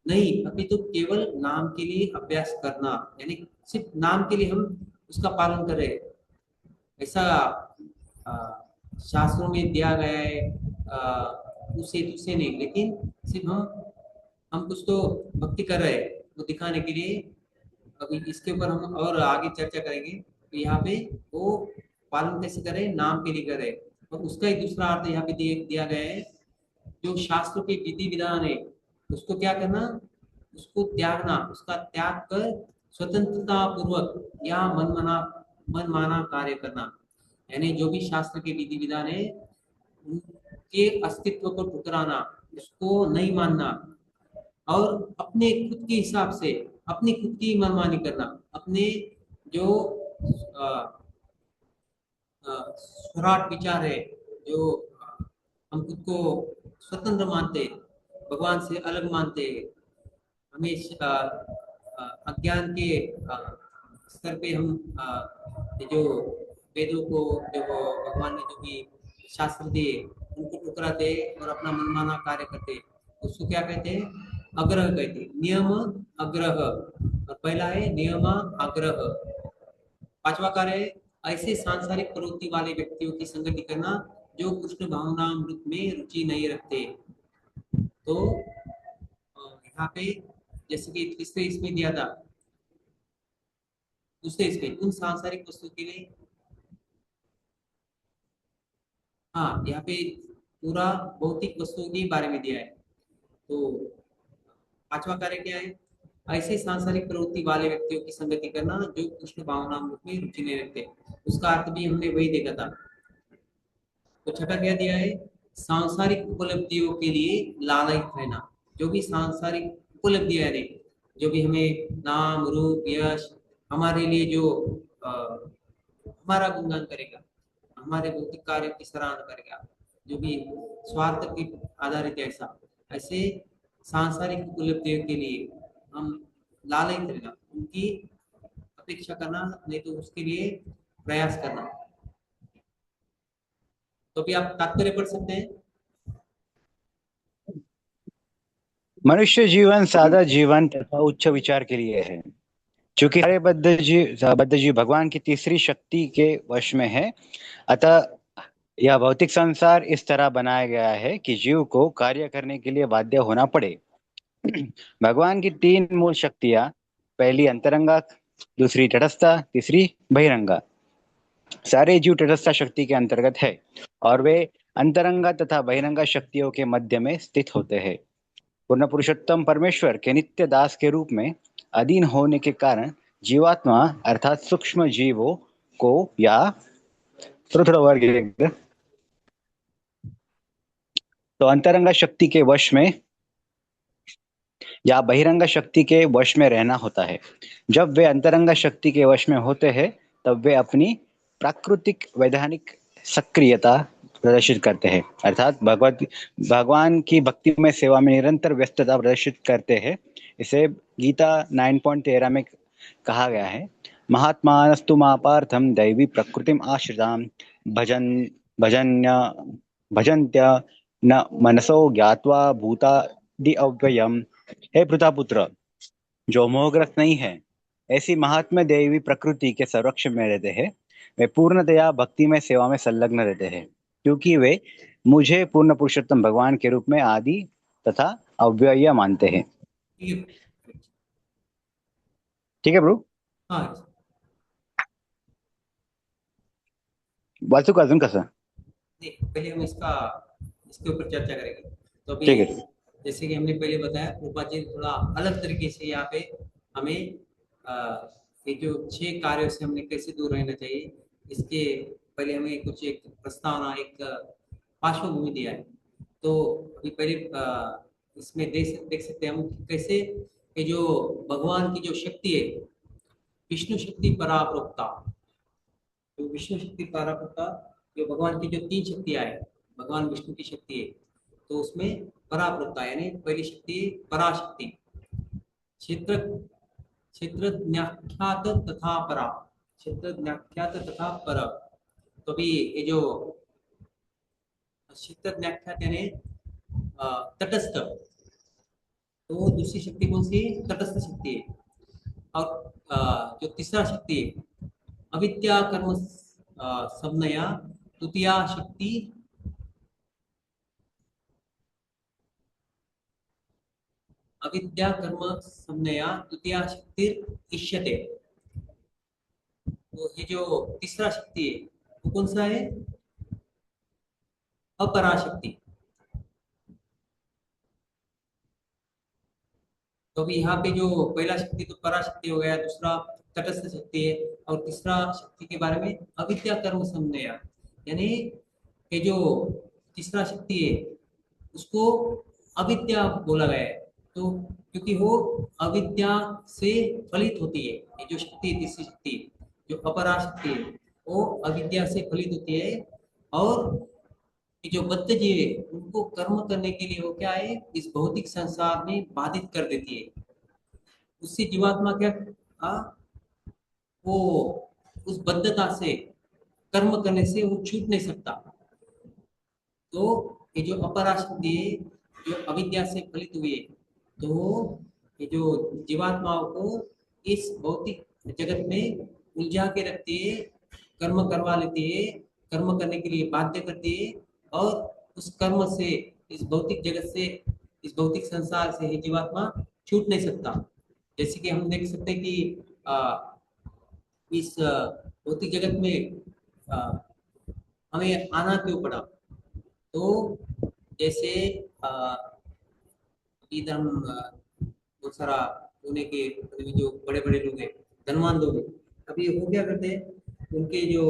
नहीं अभी तो केवल नाम के लिए अभ्यास करना, यानी सिर्फ नाम के लिए हम उसका पालन कर रहे हैं, ऐसा शास्त्रों में दिया गया है उसे दूसरे नहीं, लेकिन सिर्फ हम कुछ तो भक्ति कर रहे हैं वो दिखाने के लिए। अभी इसके ऊपर हम और आगे चर्चा करेंगे। तो यहाँ पे वो पालन कैसे करें, नाम के लिए करें, और उसका एक दूसरा अर्थ यहाँ पे दिया गया है, जो शास्त्र के विधि विधान है उसको क्या करना, उसको त्यागना, उसका त्याग कर स्वतंत्रता पूर्वक या मनमाना कार्य करना, यानी जो भी शास्त्र के विधि विधान है उनके अस्तित्व को ठुकराना, उसको नहीं मानना और अपने खुद के हिसाब से अपनी खुद की मनमानी करना, अपने जो स्वराट विचार है, जो हम खुद को स्वतंत्र मानते हैं, भगवान से अलग मानते हैं, हमें अज्ञान के स्तर पे हम ये जो वेदों को, जो भगवान ने जो भी शास्त्र दिए उनको ठुकराते और अपना मनमाना कार्य करते, उसको क्या कहते हैं? अग्रह कहते हैं। नियम अग्रह, और पहला है नियम आग्रह। पांचवा कार्य है ऐसे सांसारिक प्रवृत्ति वाले व्यक्तियों की संगति करना जो कृष्ण भावनामृत में रुचि नहीं रखते। तो यहाँ पे जैसे कि तीसरे इसमें दिया था, दूसरे इसमें उन सांसारिक वस्तु के लिए, हाँ यहाँ पे पूरा भौतिक वस्तुओं के बारे में दिया है। तो पांचवा कार्य क्या है? ऐसे सांसारिक प्रवृत्ति वाले व्यक्तियों की संगति करना जो कृष्ण भावनामृत में रुचि नहीं रखते। उसका अर्थ भी हमने वही देखा था। तो छठा क्या दिया है? सांसारिक उपलब्धियों के लिए लालयित रहना। जो भी सांसारिक उपलब्धियां है, जो भी हमें नाम रूप यश, हमारे लिए जो हमारा गुणगान करेगा, हमारे भौतिक कार्य की सराहना करेगा, जो भी स्वार्थ के आधारित है, ऐसे सांसारिक उपलब्धियों के लिए हम लालयित रहना, उनकी अपेक्षा करना, नहीं तो उसके लिए प्रयास करना। तो भी आप तात्पर्य पढ़ सकते हैं। मनुष्य जीवन सादा जीवन तथा उच्च विचार के लिए है। चूंकि सारे बद्ध जीव भगवान की तीसरी शक्ति के वश में है, अतः यह भौतिक संसार इस तरह बनाया गया है कि जीव को कार्य करने के लिए बाध्य होना पड़े। भगवान की तीन मूल शक्तियां, पहली अंतरंगा, दूसरी तटस्था, तीसरी बहिरंगा। सारे जीव तटस्था शक्ति के अंतर्गत है और वे अंतरंगा तथा बहिरंगा शक्तियों के मध्य में स्थित होते हैं। पूर्ण पुरुषोत्तम परमेश्वर के नित्य दास के रूप में अधीन होने के कारण जीवात्मा अर्थात सूक्ष्म जीवों को या थोड़ा वर्ग तो अंतरंगा शक्ति के वश में या बहिरंगा शक्ति के वश में रहना होता है। जब वे अंतरंगा शक्ति के वश में होते हैं तब वे अपनी प्राकृतिक वैधानिक सक्रियता प्रदर्शित करते हैं, अर्थात भगवान की भक्ति में सेवा में निरंतर व्यस्तता प्रदर्शित करते हैं। इसे गीता 9.13 में कहा गया है, महात्मानस्तु मापार्थम दैवी प्रकृतिम आश्रिताम भजन्त्य न मनसो ज्ञात्वा भूतादि अव्ययम। हे पृथापुत्र, जो मोहग्रस्त नहीं है, ऐसी महात्मा देवी प्रकृति के संरक्षण में रहते हैं, वे पूर्णतया भक्ति में सेवा में संलग्न रहते हैं, क्योंकि वे मुझे पूर्ण पुरुषोत्तम भगवान के रूप में आदि तथा अव्यय मानते हैं। ठीक है प्रभु? हाँ, वाचू अजून कसं? पहले हम इसके ऊपर चर्चा करेंगे। तो अभी ठीक है। जैसे कि हमने पहले बताया, रूपा जी थोड़ा अलग तरीके से यहाँ पे हमें ये जो 6 कार्यों से हमने कैसे दूर रहना चाहिए, इसके पहले हमें कुछ एक प्रस्तावना, एक पार्श्वभूमि दिया है। तो अभी पहले इसमें देख सकते हैं हम कैसे ये जो भगवान की जो शक्ति है, विष्णु शक्ति पराप्रोक्ता, जो विष्णु शक्ति पराप्रोक्ता, जो भगवान की जो 3 शक्तियां है, भगवान विष्णु की शक्ति है, तो उसमें पराप्रोक्ता यानी पहली शक्ति पराशक्ति, क्षेत्र क्षेत्रज्ञाख्यात तथा परा, क्षेत्रज्ञाख्यात तथा पर। तो अभी ये जो क्षेत्रज्ञाख्यात यानी तटस्थ, तो दूसरी शक्ति कौन सी? तटस्थ शक्ति है। और जो तीसरा शक्ति है अविद्या कर्म संज्ञया तृतीया शक्ति, अविद्या कर्म संज्ञया तृतीया शक्ति इष्यते। तो ये जो तीसरा शक्ति है वो कौन सा है? अपराशक्ति। तो अभी यहाँ पे जो पहला शक्ति तो पराशक्ति हो गया, दूसरा तटस्थ शक्ति है, और तीसरा शक्ति के बारे में अविद्या कर्म संज्ञा, यानी ये जो तीसरा शक्ति है उसको अविद्या बोला गया है। तो क्योंकि वो अविद्या से फलित होती है, ये जो शक्ति है, तीसरी शक्ति जो अपरा शक्ति है वो अविद्या से फलित होती है। और ये जो बद्ध जीव है उनको कर्म करने के लिए वो क्या है, इस भौतिक संसार में बाधित कर देती है। उससे जीवात्मा क्या वो उस बद्धता से, कर्म करने से वो छूट नहीं सकता। तो ये जो अपरा शक्ति है जो अविद्या से फलित हुई है, तो ये जो जीवात्माओं को इस भौतिक जगत में उलझा के रखती है, कर्म करवा लेती है, कर्म करने के लिए बाध्य करती है, और उस कर्म से, इस भौतिक जगत से, इस भौतिक संसार से ये जीवात्मा छूट नहीं सकता। जैसे कि हम देख सकते हैं कि इस भौतिक जगत में हमें आना क्यों पड़ा। तो जैसे इधर हम बहुत सारा पुणे के जो बड़े बड़े लोग हैं, धनवान लोग हैं, अभी वो क्या करते हैं, उनके जो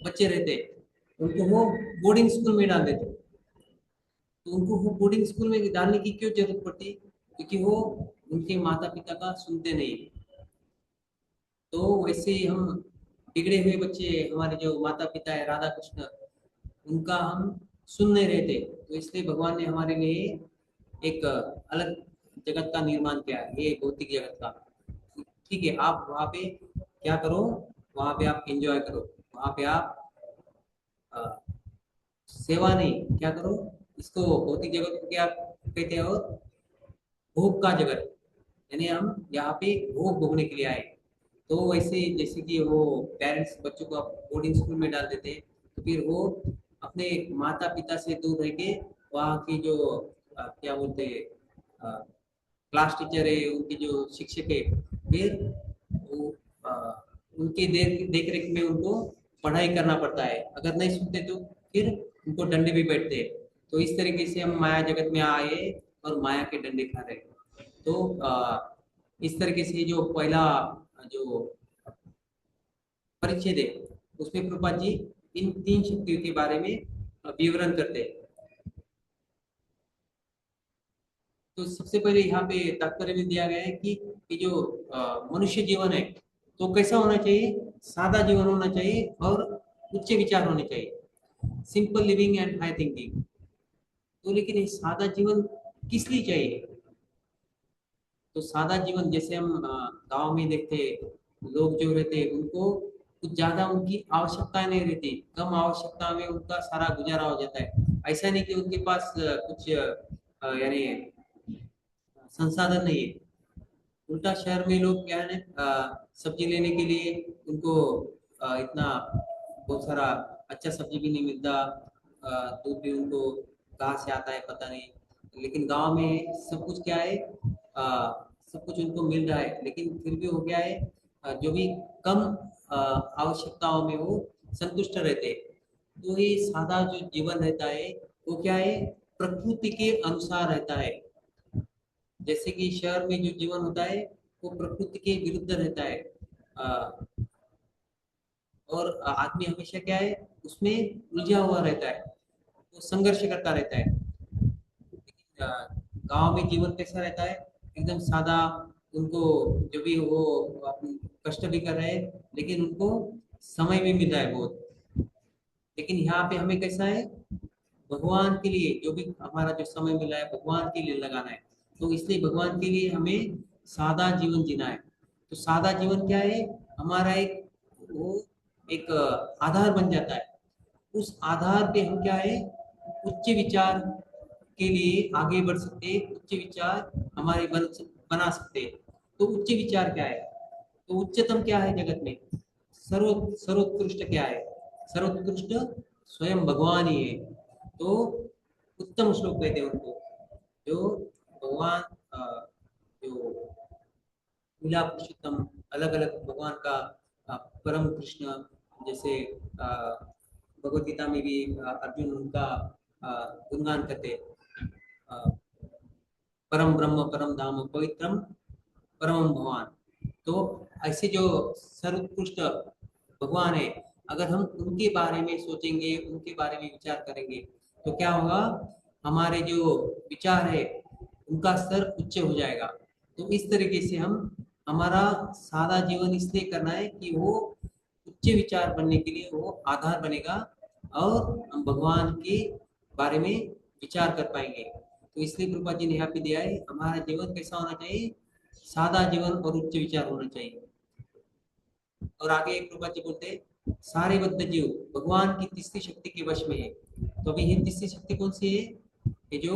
बच्चे रहते हैं उनको वो बोर्डिंग स्कूल में डाल देते। तो उनको वो बोर्डिंग स्कूल में डालने की क्यों जरूरत पड़ती, क्योंकि वो उनके माता पिता का सुनते नहीं। तो वैसे ही हम बिगड़े हुए बच्चे, हमारे जो माता पिता है राधा कृष्ण, उनका हम सुन नहीं रहे थे, तो इसलिए भगवान ने हमारे लिए एक अलग जगत का निर्माण किया है, ये भौतिक जगत का। ठीक है, आप वहाँ पे क्या करो, वहाँ पे आप एंजॉय करो, वहाँ पे आप सेवा नहीं, क्या करो, इसको भौतिक जगत को क्या कहते हैं, और भोग का जगत, यानी हम यहाँ पे भोग भोगने के लिए आए। तो वैसे जैसे कि वो पेरेंट्स बच्चों को बोर्डिंग स्कूल में डाल देते हैं, तो फिर वो अपने माता पिता से दूर रह के वहाँ की जो क्या बोलते हैं क्लास टीचर है, उनके जो शिक्षक है, फिर वो उनके देख रेख में उनको पढ़ाई करना पड़ता है। अगर नहीं सुनते तो फिर उनको डंडे भी बैठते हैं। तो इस तरीके से हम माया जगत में आए और माया के डंडे खा रहे। तो इस तरीके से जो पहला जो परिच्छेद है उसमें प्रभुपाद जी इन तीन शक्तियों के बारे में विवरण करते हैं। तो सबसे पहले यहाँ पे तात्पर्य में दिया गया है कि जो मनुष्य जीवन है तो कैसा होना चाहिए, सादा जीवन होना चाहिए और उच्च विचार होने चाहिए, simple living and high thinking. तो लेकिन ये सादा जीवन किस लिए चाहिए, तो सादा जीवन जैसे हम गांव में देखते लोग जो रहते हैं उनको कुछ ज्यादा उनकी आवश्यकताएं नहीं रहती, कम आवश्यकता में उनका सारा गुजारा हो जाता है। ऐसा नहीं कि उनके पास कुछ यानी संसाधन नहीं है। उल्टा शहर में लोग क्या है सब्जी लेने के लिए उनको इतना बहुत सारा अच्छा सब्जी भी नहीं मिलता, दूध भी उनको कहाँ से आता है पता नहीं। लेकिन गांव में सब कुछ क्या है, सब कुछ उनको मिल रहा है, लेकिन फिर भी हो गया है जो भी कम आवश्यकताओं में वो संतुष्ट रहते हैं। तो ये सादा जो जीवन रहता है वो क्या है, प्रकृति के अनुसार रहता है। जैसे कि शहर में जो जीवन होता है वो प्रकृति के विरुद्ध रहता है, और आदमी हमेशा क्या है उसमें उलझा हुआ रहता है, वो संघर्ष करता रहता है। गांव में जीवन कैसा रहता है, एकदम सादा। उनको जो भी वो कष्ट भी कर रहे हैं लेकिन उनको समय भी मिल रहा है बहुत। लेकिन यहाँ पे हमें कैसा है, भगवान के लिए जो भी हमारा जो समय मिला है भगवान के लिए लगाना है। तो इसलिए भगवान के लिए हमें सादा जीवन जीना है। तो सादा जीवन क्या है, हमारा एक आधार बन जाता है। उस आधार पे हम क्या है, उच्च विचार के लिए आगे बढ़ सकते हैं, उच्च विचार हमारे बना सकते हैं। तो उच्च विचार क्या है, तो उच्चतम क्या है जगत में, सर्वोत्कृष्ट क्या है, सर्वोत्कृष्ट स्वयं भगवान ही है। तो उत्तम श्लोक कहते हैं उनको, जो भगवान जो मिला पुरुषोत्तम, अलग अलग भगवान का परम कृष्ण, जैसे भगवत गीता में भी अर्जुन उनका गुणगान करते, परम ब्रह्म परम धाम पवित्रम परम भगवान। तो ऐसे जो सर्वोत्कृष्ट भगवान है, अगर हम उनके बारे में सोचेंगे, उनके बारे में विचार करेंगे, तो क्या होगा, हमारे जो विचार है उनका स्तर उच्च हो जाएगा। तो इस तरीके से हम हमारा सादा जीवन इसलिए करना है कि वो उच्च विचार बनने के लिए वो आधार बनेगा और हम भगवान के बारे में विचार कर पाएंगे। तो इसलिए प्रभुपाद जी ने यहाँ पे दिया है, हमारा जीवन कैसा होना चाहिए, सादा जीवन और उच्च विचार होना चाहिए। और आगे प्रभुपाद जी बोलते हैं, सारे बद्ध जीव भगवान की तीसरी शक्ति के वश में है। तो अभी ये तीसरी शक्ति कौन सी है, ये जो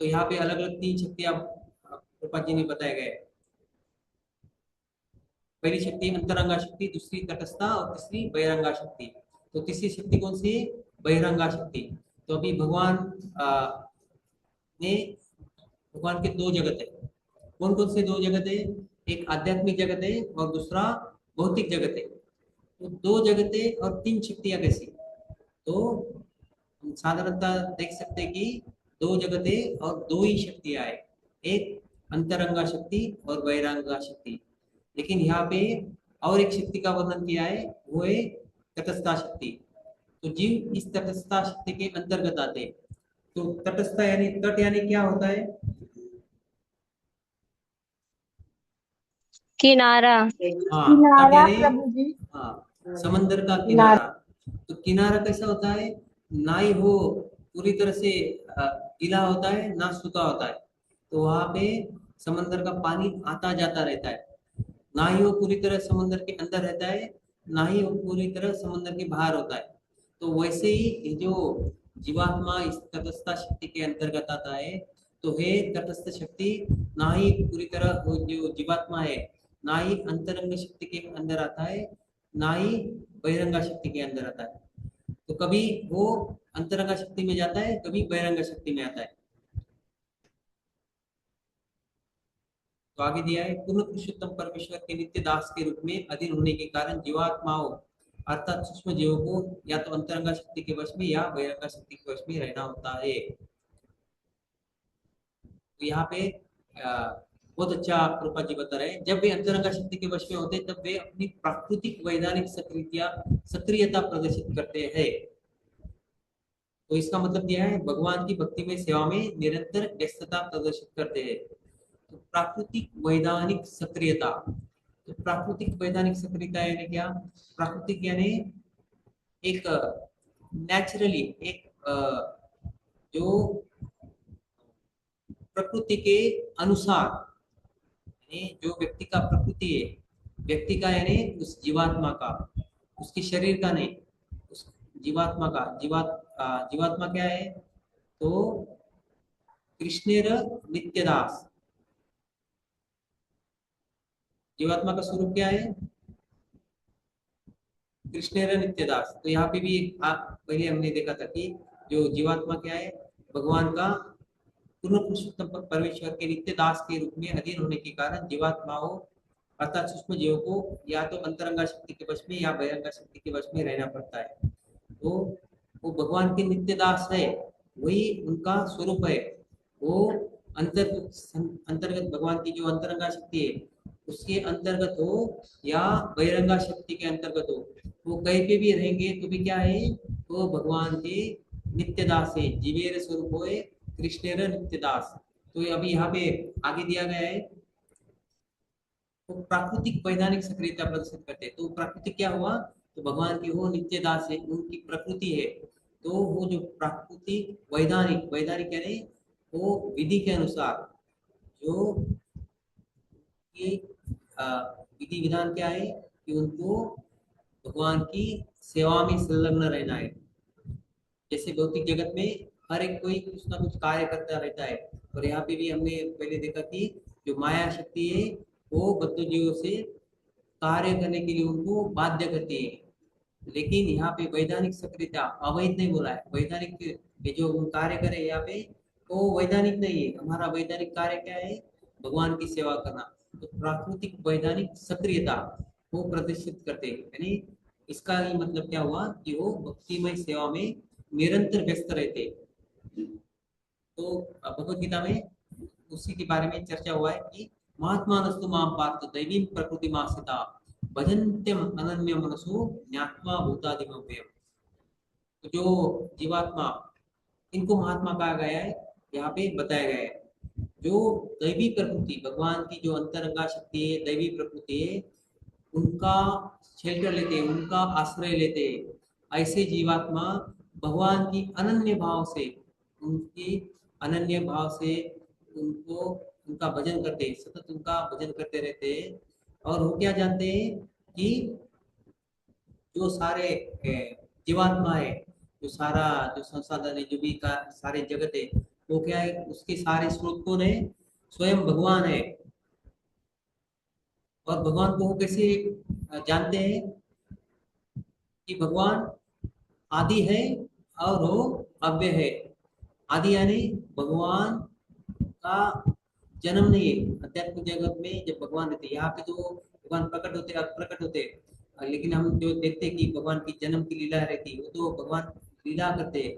तो यहाँ पे अलग अलग 3 शक्तियां प्रभुपाद जी ने बताए गए। पहली शक्ति अंतरंगा शक्ति, दूसरी तटस्था और तीसरी बहिरंगा शक्ति। तो तीसरी शक्ति कौन सी है, बहिरंगा शक्ति। तो अभी भगवान ने भगवान के 2 जगत है। कौन कौन से 2 जगत है, एक आध्यात्मिक जगत है और दूसरा भौतिक जगत है। तो 2 जगत है और 3 शक्तियां कैसी, तो हम साधारणतः देख सकते हैं कि 2 जगत है और 2 ही शक्तियां है, एक अंतरंगा शक्ति और बहिरंगा शक्ति। लेकिन यहाँ पे और एक शक्ति का वर्णन किया है, वो है तटस्था शक्ति। तो जीव इस तटस्था शक्ति के अंतर्गत आते हैं। तो तटस्था यानी तट यानी क्या होता है, किनारा। हाँ तट किनारा यानी प्रभु जी, हाँ समंदर का किनारा। किनारा। तो किनारा कैसा होता है, ना ही वो पूरी तरह से गीला होता है ना सूखा होता है। तो वहां पे समंदर का पानी आता जाता रहता है, ना ही वो पूरी तरह समंदर के अंदर रहता है, ना ही वो पूरी तरह समंदर के बाहर होता है। तो वैसे ही ये जो जीवात्मा इस तटस्थ शक्ति के अंतर्गत आता है, तो है तटस्थ शक्ति ना ही पूरी तरह वो जो जीवात्मा है, ना ही अंतरंग शक्ति के अंदर आता है, ना ही बहिरंगा शक्ति के अंदर आता है। तो कभी वो अंतरंगा शक्ति में जाता है, कभी बहिरंगा शक्ति में आता है। तो आगे दिया है, पूर्ण पुरुषोत्तम परमेश्वर के नित्य दास के रूप में अधीन होने के कारण जीवात्माओं अर्थात सूक्ष्म जीवों को या तो अंतरंगा शक्ति के वश में या बहिरंगा शक्ति के वश में रहना होता है। तो यहाँ पे बहुत अच्छा रूपा जी बता रहे हैं, जब वे अंतरंगा शक्ति के वश में होते हैं तब वे अपनी प्राकृतिक वैधानिक सक्रियता प्रदर्शित करते हैं। तो इसका मतलब दिया है, भगवान की भक्ति में सेवा में निरंतर व्यस्तता प्रदर्शित करते हैं। तो प्राकृतिक वैधानिक सक्रियता, तो प्राकृतिक वैधानिक सक्रियता यानी क्या, प्राकृतिक यानी एक नेचुरली एक जो प्रकृति के अनुसार, यानी जो व्यक्ति का प्रकृति है, व्यक्ति का यानी उस जीवात्मा का, उसके शरीर का नहीं, उस जीवात्मा का। जीवात्मा क्या है, तो कृष्णेर नित्यदास। जीवात्मा का स्वरूप क्या है, कृष्णेर नित्यदास। तो यहाँ पे भी पहले हमने देखा था कि जो जीवात्मा क्या है, भगवान का पूर्ण पुरुषोत्तम परमेश्वर के नित्य दास के रूप में अधीन होने के कारण जीवात्माओं अर्थात सूक्ष्म जीवों को या तो अंतरंगा शक्ति के वश में या बहिरंगा शक्ति के वश में रहना पड़ता है। तो वो भगवान के नित्य दास है, वही उनका स्वरूप है। वो अंतर्गत भगवान की जो अंतरंगा शक्ति है उसके अंतर्गत हो या बहिरंगा शक्ति के अंतर्गत हो, वो कहीं पे भी रहेंगे तो भी क्या है, वो भगवान के नित्य दास है, जीवेर स्वरूप है कृष्णेर नित्यदास। तो अभी यहाँ पे आगे दिया गया है, तो प्राकृतिक वैधानिक सक्रियता प्रदर्शित करते हैं। तो प्राकृतिक क्या हुआ, तो भगवान के वो नित्य दास है, उनकी प्रकृति है। तो वो जो प्राकृतिक वैधानिक यानी वो विधि के अनुसार जो ये विधि विधान क्या है कि उनको भगवान की सेवा में संलग्न रहना है। जैसे भौतिक जगत में हर एक कोई कुछ ना कुछ कार्य करता रहता है, और यहाँ पे भी हमने पहले देखा कि जो माया शक्ति है वो बद्ध जीवों से कार्य करने के लिए उनको बाध्य करती है। लेकिन यहाँ पे वैधानिक सक्रियता, अवैध नहीं बोला है, वैधानिक ये जो कार्य करे यहाँ पे वो वैधानिक नहीं है। हमारा वैधानिक कार्य क्या है, भगवान की सेवा करना। तो प्राकृतिक वैधानिक सक्रियता वो प्रदर्शित करते हैं, यानी इसका ही मतलब क्या हुआ कि वो भक्तिमय सेवा में निरंतर व्यस्त रहते। तो भगवत गीता में उसी के बारे में चर्चा हुआ है कि महात्मानस्तु मां पार्थ दैवीं प्रकृतिमास्थिता भजन्त्यम अनन्य मनसो ज्ञात्वा भूतादिमव्ययम्। तो जो जीवात्मा, इनको महात्मा कहा गया है, यहाँ पे बताया गया है। जो दैवी प्रकृति, भगवान की जो अंतरंगा शक्ति है, दैवी प्रकृति है, उनका शेल्टर लेते, उनका आश्रय लेते, ऐसे जीवात्मा भगवान की अनन्य भाव से, उनकी अनन्य भाव से उनको, उनका भजन करते, सतत उनका भजन करते रहते हैं। और वो क्या जानते हैं कि जो सारे जीवात्मा है, जो सारा जो संसाधन है, जो भी का सारे जगत है, वो क्या है, उसके सारे स्रोत कौन है, स्वयं भगवान है। और भगवान को वो कैसे जानते हैं कि भगवान आदि है और वो अव्यय है। आदि यानी भगवान का जन्म नहीं है। अध्यात्मिक जगत में जब भगवान रहते हैं, यहाँ पे जो भगवान प्रकट होते हैं, प्रकट होते हैं, लेकिन हम जो देखते हैं कि भगवान की जन्म की लीला रहती है, वो तो भगवान लीला करते हैं,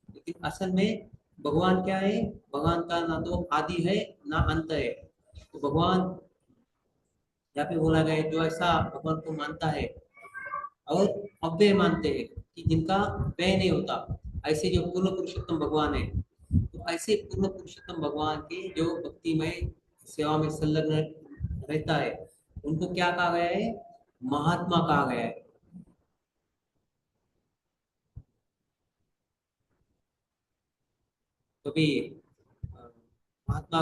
लेकिन असल में भगवान क्या है, भगवान का ना तो आदि है ना अंत है। तो भगवान यहाँ पे बोला गया है, जो ऐसा भगवान को मानता है और अव्यय मानते हैं कि जिनका व्यय नहीं होता, ऐसे जो पूर्ण पुरुषोत्तम भगवान है, तो ऐसे पूर्ण पुरुषोत्तम भगवान के जो भक्तिमय सेवा में संलग्न रहता है, उनको क्या कहा गया है, महात्मा कहा गया है। तो भी महात्मा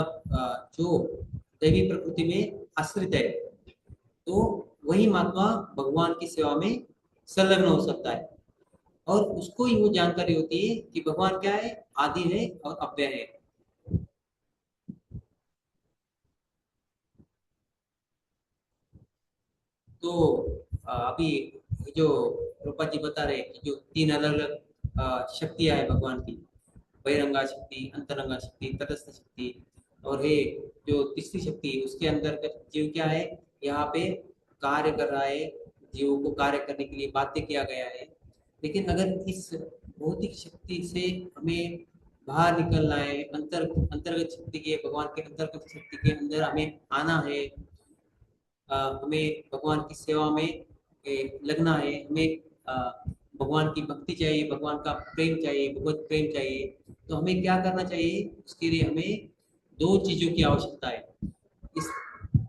जो दैवी प्रकृति में आश्रित है, तो वही महात्मा भगवान की सेवा में संलग्न हो सकता है। और उसको ही वो जानकारी होती है कि भगवान क्या है, आदि है और अव्यय है। तो अभी जो रूपा जी बता रहे कि जो तीन अलग अलग शक्तियां है भगवान की, बहिरंगा शक्ति, अंतरंगा शक्ति, तटस्थ शक्ति, और ये जो तीसरी शक्ति, उसके अंदर जीव क्या है, यहाँ पे कार्य कर रहा है, जीवों को कार्य करने के लिए बाध्य किया गया है। लेकिन अगर इस भौतिक शक्ति से हमें बाहर निकलना है, अंतर्गत शक्ति के, भगवान के अंतर्गत शक्ति के अंदर हमें आना है, हमें भगवान की सेवा में लगना है, हमें भगवान की भक्ति चाहिए, भगवान का प्रेम चाहिए, भगवत प्रेम चाहिए, तो हमें क्या करना चाहिए, उसके लिए हमें दो चीजों की आवश्यकता है। इस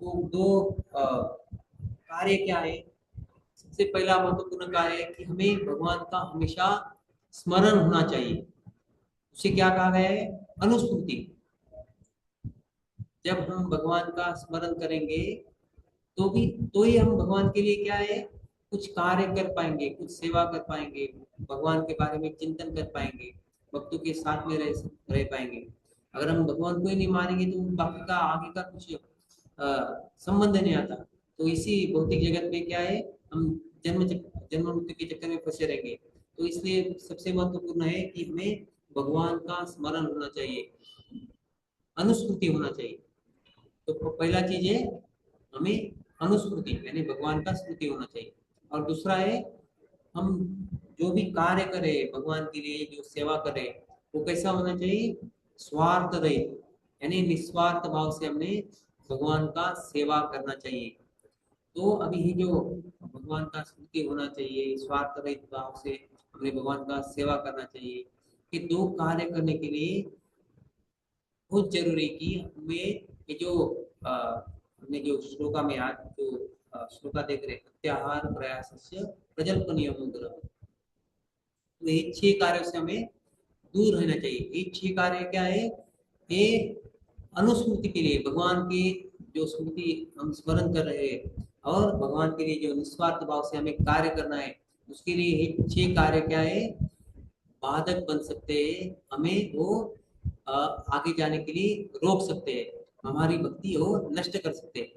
वो दो कार्य क्या है, सबसे पहला महत्वपूर्ण कार्य है कि हमें भगवान का हमेशा स्मरण होना चाहिए। उसे क्या कहा गया है, अनुस्मृति। जब हम भगवान का स्मरण करेंगे तो ही हम भगवान के लिए क्या है, कुछ कार्य कर पाएंगे, कुछ सेवा कर पाएंगे, भगवान के बारे में चिंतन कर पाएंगे, भक्तों के साथ में रह पाएंगे। अगर हम भगवान को ही नहीं मानेंगे तो बाकी का आगे का कुछ संबंध नहीं आता। तो इसी भौतिक जगत में क्या है, हम जन्म मृत्यु के चक्कर में फंसे रहेंगे। तो इसलिए सबसे महत्वपूर्ण है कि हमें भगवान का स्मरण होना चाहिए, अनुस्मृति होना चाहिए। तो पहला चीज है, हमें अनुस्मृति यानी भगवान का स्मृति होना चाहिए। और दूसरा है, हम जो भी कार्य करें भगवान के लिए, जो सेवा करें, वो कैसा होना चाहिए, स्वार्थ रहित, यानी निस्वार्थ भाव से हमने भगवान का सेवा करना चाहिए। तो अभी ये जो भगवान का स्मृति होना चाहिए, स्वार्थ रहित भाव से हमने भगवान का सेवा करना चाहिए, कि दो कार्य करने के लिए बहुत जरूरी कि हमें ये जो हमने जो श्लोका में आज जो श्लोका देख रहे, प्रत्याहार प्रयासस्य प्रजल्पनीयम ग्रह, तो ये 6 कार्यों से हमें दूर रहना चाहिए। ये 6 कार्य क्या है, ये अनुस्मृति के लिए, भगवान की जो स्मृति हम स्मरण कर रहे हैं और भगवान के लिए जो निस्वार्थ भाव से हमें कार्य करना है, उसके लिए ये 6 कार्य क्या है, बाधक बन सकते हैं, हमें वो आगे जाने के लिए रोक सकते हैं, हमारी भक्ति वो नष्ट कर सकते हैं।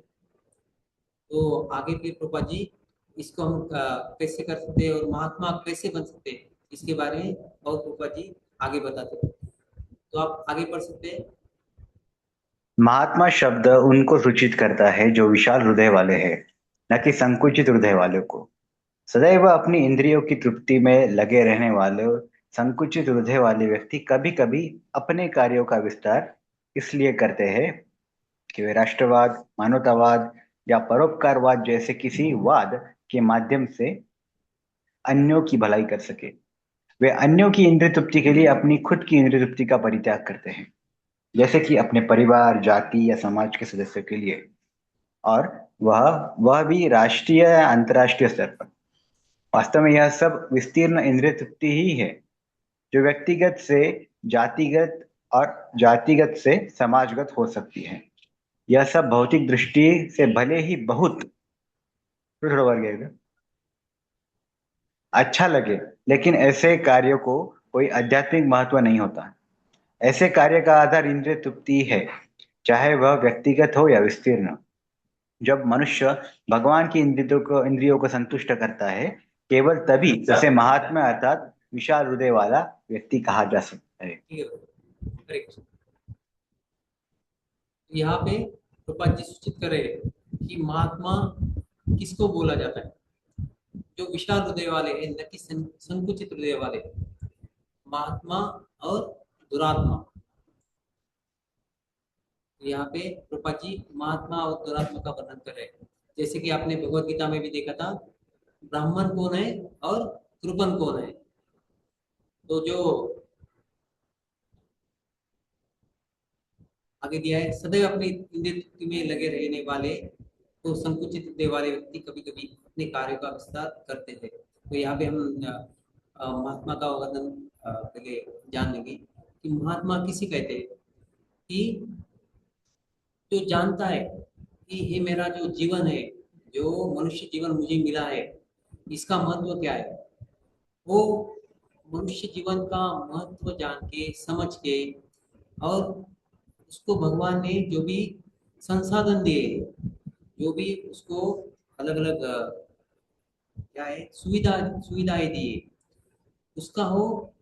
तो आगे के कृपा जी, इसको हम कैसे कर सकते हैं और महात्मा कैसे बन सकते हैं, इसके बारे में और कृपा जी आगे बताते हैं। तो आप आगे पढ़ सकते हैं। महात्मा शब्द उनको सूचित करता है जो विशाल हृदय वाले हैं, न कि संकुचित हृदय वालों को। सदैव अपनी इंद्रियों की तृप्ति में लगे रहने वाले संकुचित हृदय वाले व्यक्ति कभी कभी अपने कार्यों का विस्तार इसलिए करते हैं कि वे राष्ट्रवाद, मानवतावाद या परोपकारवाद जैसे किसी वाद के माध्यम से अन्यों की भलाई कर सके। वे अन्यों की इंद्रिय तृप्ति के लिए अपनी खुद की इंद्रिय तृप्ति का परित्याग करते हैं, जैसे कि अपने परिवार, जाति या समाज के सदस्यों के लिए, और वह वह भी राष्ट्रीय या अंतर्राष्ट्रीय स्तर पर। वास्तव में यह सब विस्तीर्ण इंद्रिय तृप्ति ही है, जो व्यक्तिगत से जातिगत और जातिगत से समाजगत हो सकती है। यह सब भौतिक दृष्टि से भले ही बहुत थोड़ा वर्ग है, अच्छा लगे, लेकिन ऐसे कार्यों को कोई आध्यात्मिक महत्व नहीं होता। ऐसे कार्य का आधार इंद्रिय तृप्ति है, चाहे वह व्यक्तिगत हो या विस्तीर्ण। जब मनुष्य भगवान की इंद्रियों को संतुष्ट करता है, केवल तभी उसे महात्मा अर्थात विशाल हृदय वाला व्यक्ति कहा जा सकता है। ठीक है, हरे कृष्ण। यहाँ पे प्रभुपाद जी सूचित कर रहे हैं कि महात्मा किसको बोला जाता है? जो विशाल हृदय वाले हैं, न कि संकुचित हृदय वाले। महात्मा और दुरात्मा। यहाँ पे प्रभुपाद जी महात्मा और दुरात्मा का वर्णन कर रहे हैं। जैसे कि आपने भगवत गीता में भी देखा था, ब्राह्मण कौन है और कृपण कौन है। तो जो आगे दिया है, सदैव अपनी इंद्रिय तृप्ति में लगे रहने वाले, तो संकुचित हृदय वाले व्यक्ति कभी कभी अपने कार्यों का विस्तार करते थे। तो यहाँ पे हम महात्मा का वर्णन पहले जान लेंगे कि महात्मा किसे कहते हैं। कि जो जानता है कि ये मेरा जो जीवन है, जो मनुष्य जीवन मुझे मिला है, इसका महत्व क्या है। वो मनुष्य जीवन का महत्व जान के, समझ के, और उसको भगवान ने जो भी संसाधन दिए, जो भी उसको अलग अलग क्या है सुविधाएं दिए, उसका हो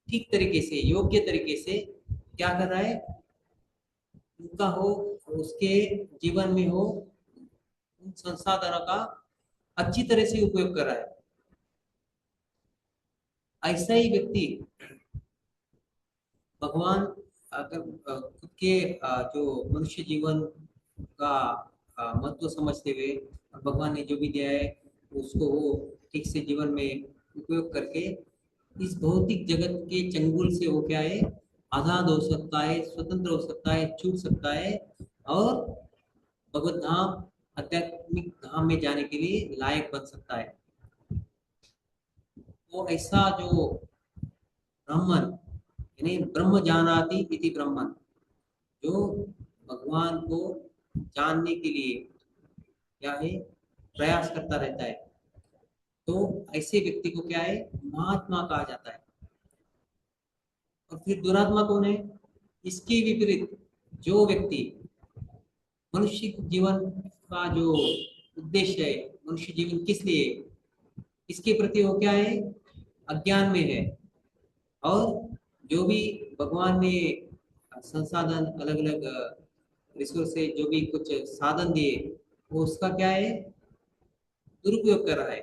ठीक तरीके से, योग्य तरीके से क्या कर रहा है, उनका हो, उसके जीवन में हो, उन संसाधनों का अच्छी तरह से उपयोग कर रहा है। ऐसा ही व्यक्ति भगवान अगर खुद के जो मनुष्य जीवन का महत्व समझते हुए, भगवान ने जो भी दिया है उसको वो ठीक से जीवन में उपयोग करके इस भौतिक जगत के चंगुल से वो क्या है, आजाद हो सकता है, स्वतंत्र हो सकता है, छूट सकता है, और भगवत धाम, आध्यात्मिक धाम में जाने के लिए लायक बन सकता है। वो ऐसा जो ब्राह्मण, यानी ब्रह्म जानाति इति ब्रह्मन, जो भगवान को जानने के लिए क्या है, प्रयास करता रहता है, तो ऐसे व्यक्ति को क्या है, महात्मा कहा जाता है। और फिर दुरात्मा कौन है? इसके विपरीत जो व्यक्ति मनुष्य जीवन का जो उद्देश्य है, मनुष्य जीवन किस लिए, इसके प्रति वो क्या है, अज्ञान में है, और जो भी भगवान ने संसाधन, अलग अलग रिसोर्स से जो भी कुछ साधन दिए, वो उसका क्या है, दुरुपयोग कर रहा है।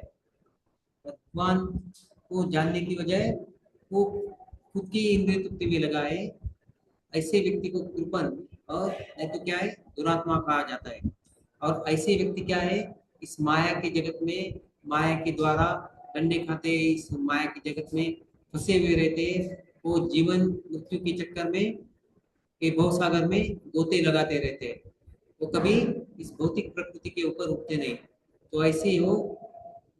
भगवान को जानने की बजाय वो खुद की इंद्रिय तृप्ति में लगा है। ऐसे व्यक्ति को कृपण और नहीं तो क्या है, दुरात्मा कहा जाता है। और ऐसे व्यक्ति क्या है, इस माया के जगत में, माया के द्वारा डंडे खाते, इस माया के जगत में फंसे हुए रहते। वो जीवन मृत्यु के चक्कर में, ये भवसागर में गोते लगाते रहते हैं। वो कभी इस भौतिक प्रकृति के ऊपर उठते नहीं। तो ऐसे ही वो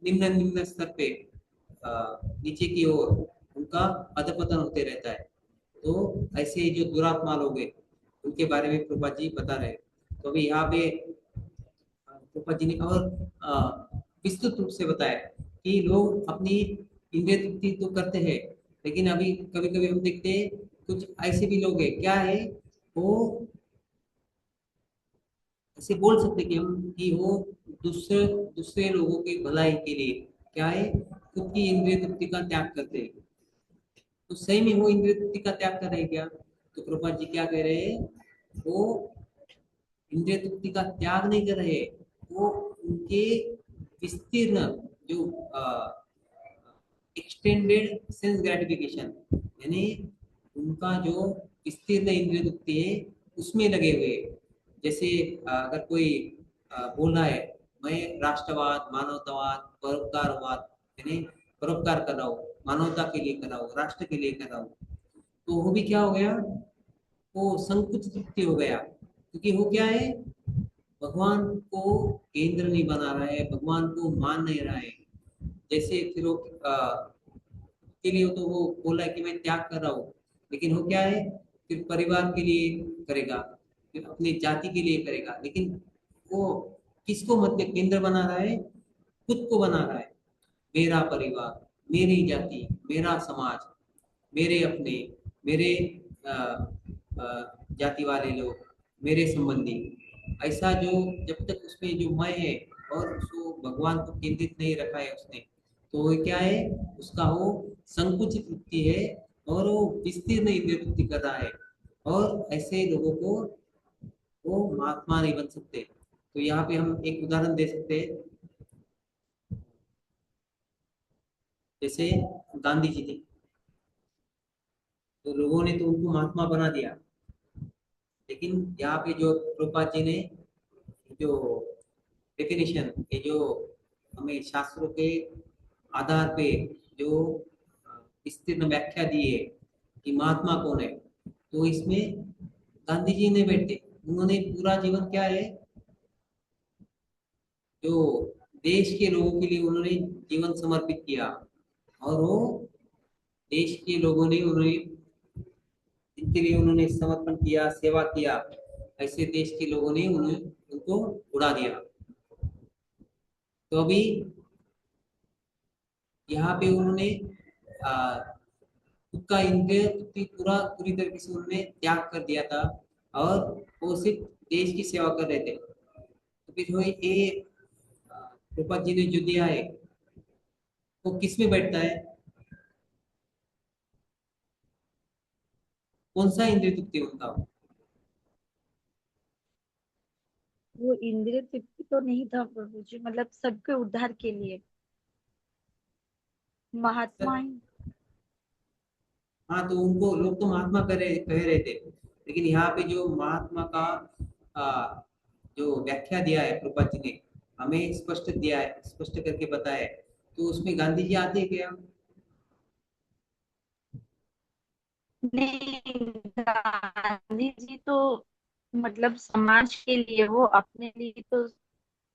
निम्न निम्न स्तर पे नीचे की ओर उनका अधपतन होते रहता है। तो ऐसे जो दुरात्मा लोग हैं, उनके बारे में प्रभुपाद जी बता रहे हैं। तो अभी यहाँ पे प्रभुपाद जी ने और विस्तृत रूप से बताया कि लोग अपनी इंद्रिय तृप्ति तो करते हैं, लेकिन अभी कभी कभी हम देखते हैं कुछ ऐसे भी लोग हैं, क्या है, वो ऐसे बोल सकते कि हम कि वो दूसरे दूसरे लोगों की भलाई के लिए क्या है, खुद की इंद्रिय तृप्ति का त्याग करते हैं। तो सही में वो इंद्रिय तृप्ति का त्याग कर रहे हैं क्या? तो प्रभुपाद जी क्या कह रहे हैं, वो इंद्रिय तृप्ति का त्याग नहीं कर रहे, वो उनके विस्तीर्ण जो एक्सटेंडेड सेंस ग्रेटिफिकेशन, यानी उनका जो विस्तीर्ण इंद्रिय तृप्ति है उसमें लगे हुए हैं। जैसे अगर कोई बोल रहा है मैं राष्ट्रवाद, मानवतावाद, परोपकारवाद, यानी परोपकार कर रहा हूँ, मानवता के लिए कर रहा हूँ, राष्ट्र के लिए कर रहा हूँ, तो वो भी क्या हो गया, वो संकुचित तृप्ति हो गया। क्योंकि वो क्या है, भगवान को केंद्र नहीं बना रहा है, भगवान को मान नहीं रहा है। जैसे फिर वो के लिए तो वो बोला है कि मैं त्याग कर रहा हूँ, लेकिन वो क्या है, फिर परिवार के लिए करेगा, फिर अपनी जाति के लिए करेगा, लेकिन वो किसको मध्य केंद्र बना रहा है, खुद को बना रहा है। मेरा परिवार, मेरी जाति, मेरा समाज, मेरे अपने, मेरे अ, जाति वाले लोग, मेरे संबंधी, ऐसा जो जब तक उसमें जो मैं है और उसको भगवान को केंद्रित नहीं रखा है उसने, तो वो क्या है, उसका वो संकुचित वृत्ति है और वो विस्तीर्ण इंद्रिय वृत्ति कर रहा है। और ऐसे लोगों को वो महात्मा नहीं बन सकते। तो यहाँ पे हम एक उदाहरण दे सकते हैं, जैसे गांधी जी थे, तो लोगों ने तो उनको महात्मा बना दिया, लेकिन यहाँ पे जो प्रभुपाद जी ने जो डेफिनेशन, ये जो हमें शास्त्रों के आधार पे जो विस्तीर्ण व्याख्या दी है कि महात्मा कौन है, तो इसमें गांधी जी ने बैठे, उन्होंने पूरा जीवन क्या है, जो देश के लोगों के लिए उन्होंने जीवन समर्पित किया, और वो देश के लोगों ने उन्हें, जिनके लिए उन्होंने समर्पण किया, सेवा किया, ऐसे देश के लोगों ने उन्हें उनको उड़ा दिया। तो अभी यहाँ पे उन्होंने आ, खुद का इंद्रिय पूरी तरीके से उन्होंने त्याग कर दिया था, और वो सिर्फ देश की सेवा कर रहे थे। तो फिर वही ये प्रभुपाद जी ने जो दिया है वो किस में बैठता है, कौन सा इंद्रिय तृप्ति उनका? वो इंद्रिय तृप्ति तो नहीं था प्रभु जी, मतलब सबके उद्धार के लिए महात्मा ही। हाँ, तो उनको लोग तो महात्मा कह रहे थे, लेकिन यहाँ पे जो महात्मा का जो व्याख्या दिया है प्रभुपाद जी ने, हमें स्पष्ट दिया है, स्पष्ट करके बताया है, तो उसमें गांधी जी आते हैं क्या? नहीं, गांधी जी तो मतलब समाज के लिए, वो अपने लिए तो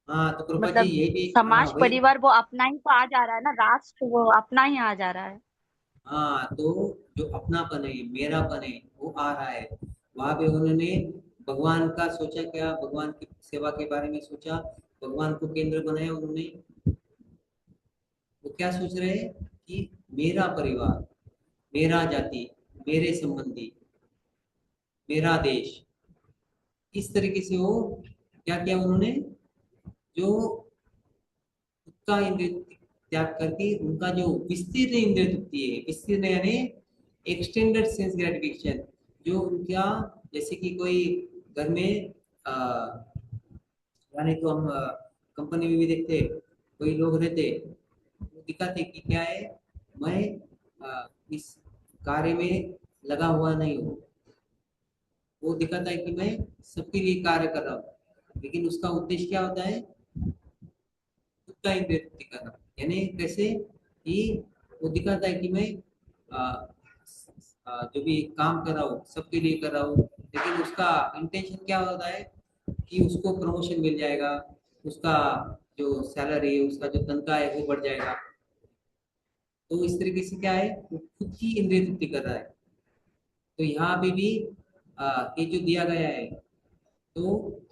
हाँ, तो प्रभुपाद जी मतलब यही भी, हाँ समाज वही, परिवार वो अपना ही तो आ जा रहा है ना, राष्ट्र वो अपना ही आ जा रहा है। हाँ, तो जो अपनापन है, मेरापन है, वो आ रहा है। वहां पे उन्होंने भगवान का सोचा क्या, भगवान की सेवा के बारे में सोचा, भगवान को केंद्र बनाया उन्होंने। वो क्या सोच रहे हैं कि मेरा परिवार, मेरा जाति, मेरे संबंधी, मेरा देश, इस तरीके से वो क्या किया उन्होंने, जो उसका इंद्रिय त्याग करके उनका जो विस्तीर्ण इंद्रिय तृप्ति है, विस्तीर्ण यानी एक्सटेंडेड सेंस ग्रेटिफिकेशन, जो उनका, जैसे कि कोई घर में यानी तो हम कंपनी में भी देखते हैं, कोई लोग रहते, वो दिखाते कि क्या है, मैं इस कार्य में लगा हुआ नहीं हूँ, वो दिखाता है कि मैं सबके लिए कार्य कर रहा हूँ, लेकिन उसका उद्देश्य क्या होता है, खुद का इंद्रिय तृप्ति करना। यानी कैसे कि वो दिखाता है कि मैं आ, जो भी काम कर रहा हूँ सबके लिए कर रहा हूँ, लेकिन उसका इंटेंशन क्या होता है कि उसको प्रमोशन मिल जाएगा, उसका जो सैलरी है, उसका जो तनख्वाह है वो बढ़ जाएगा। तो इस तरीके से क्या है, वो खुद की इंद्रिय तृप्ति कर रहा है। तो यहाँ पे भी ये जो दिया गया है, तो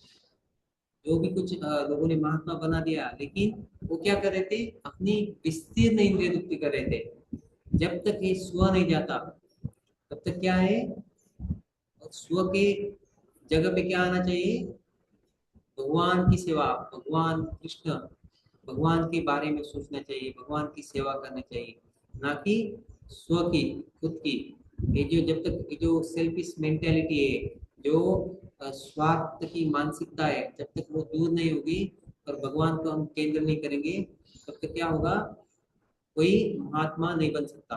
जो भी कुछ लोगों ने महात्मा बना दिया, लेकिन वो क्या कर रहे थे, अपनी विस्तीर्ण इंद्रिय तृप्ति कर रहे थे। जब तक ये स्व नहीं जाता, तब तक क्या है, और स्व के जगह पे क्या आना चाहिए, भगवान की सेवा, भगवान कृष्ण, भगवान के बारे में सोचना चाहिए, भगवान की सेवा करनी चाहिए, ना कि स्व की, खुद की। ये जो जब तक ये जो सेल्फिश मेंटेलिटी है, जो स्वार्थ की मानसिकता है, जब तक वो दूर नहीं होगी और भगवान को हम केंद्र नहीं करेंगे, तब तक क्या होगा, कोई महात्मा नहीं बन सकता।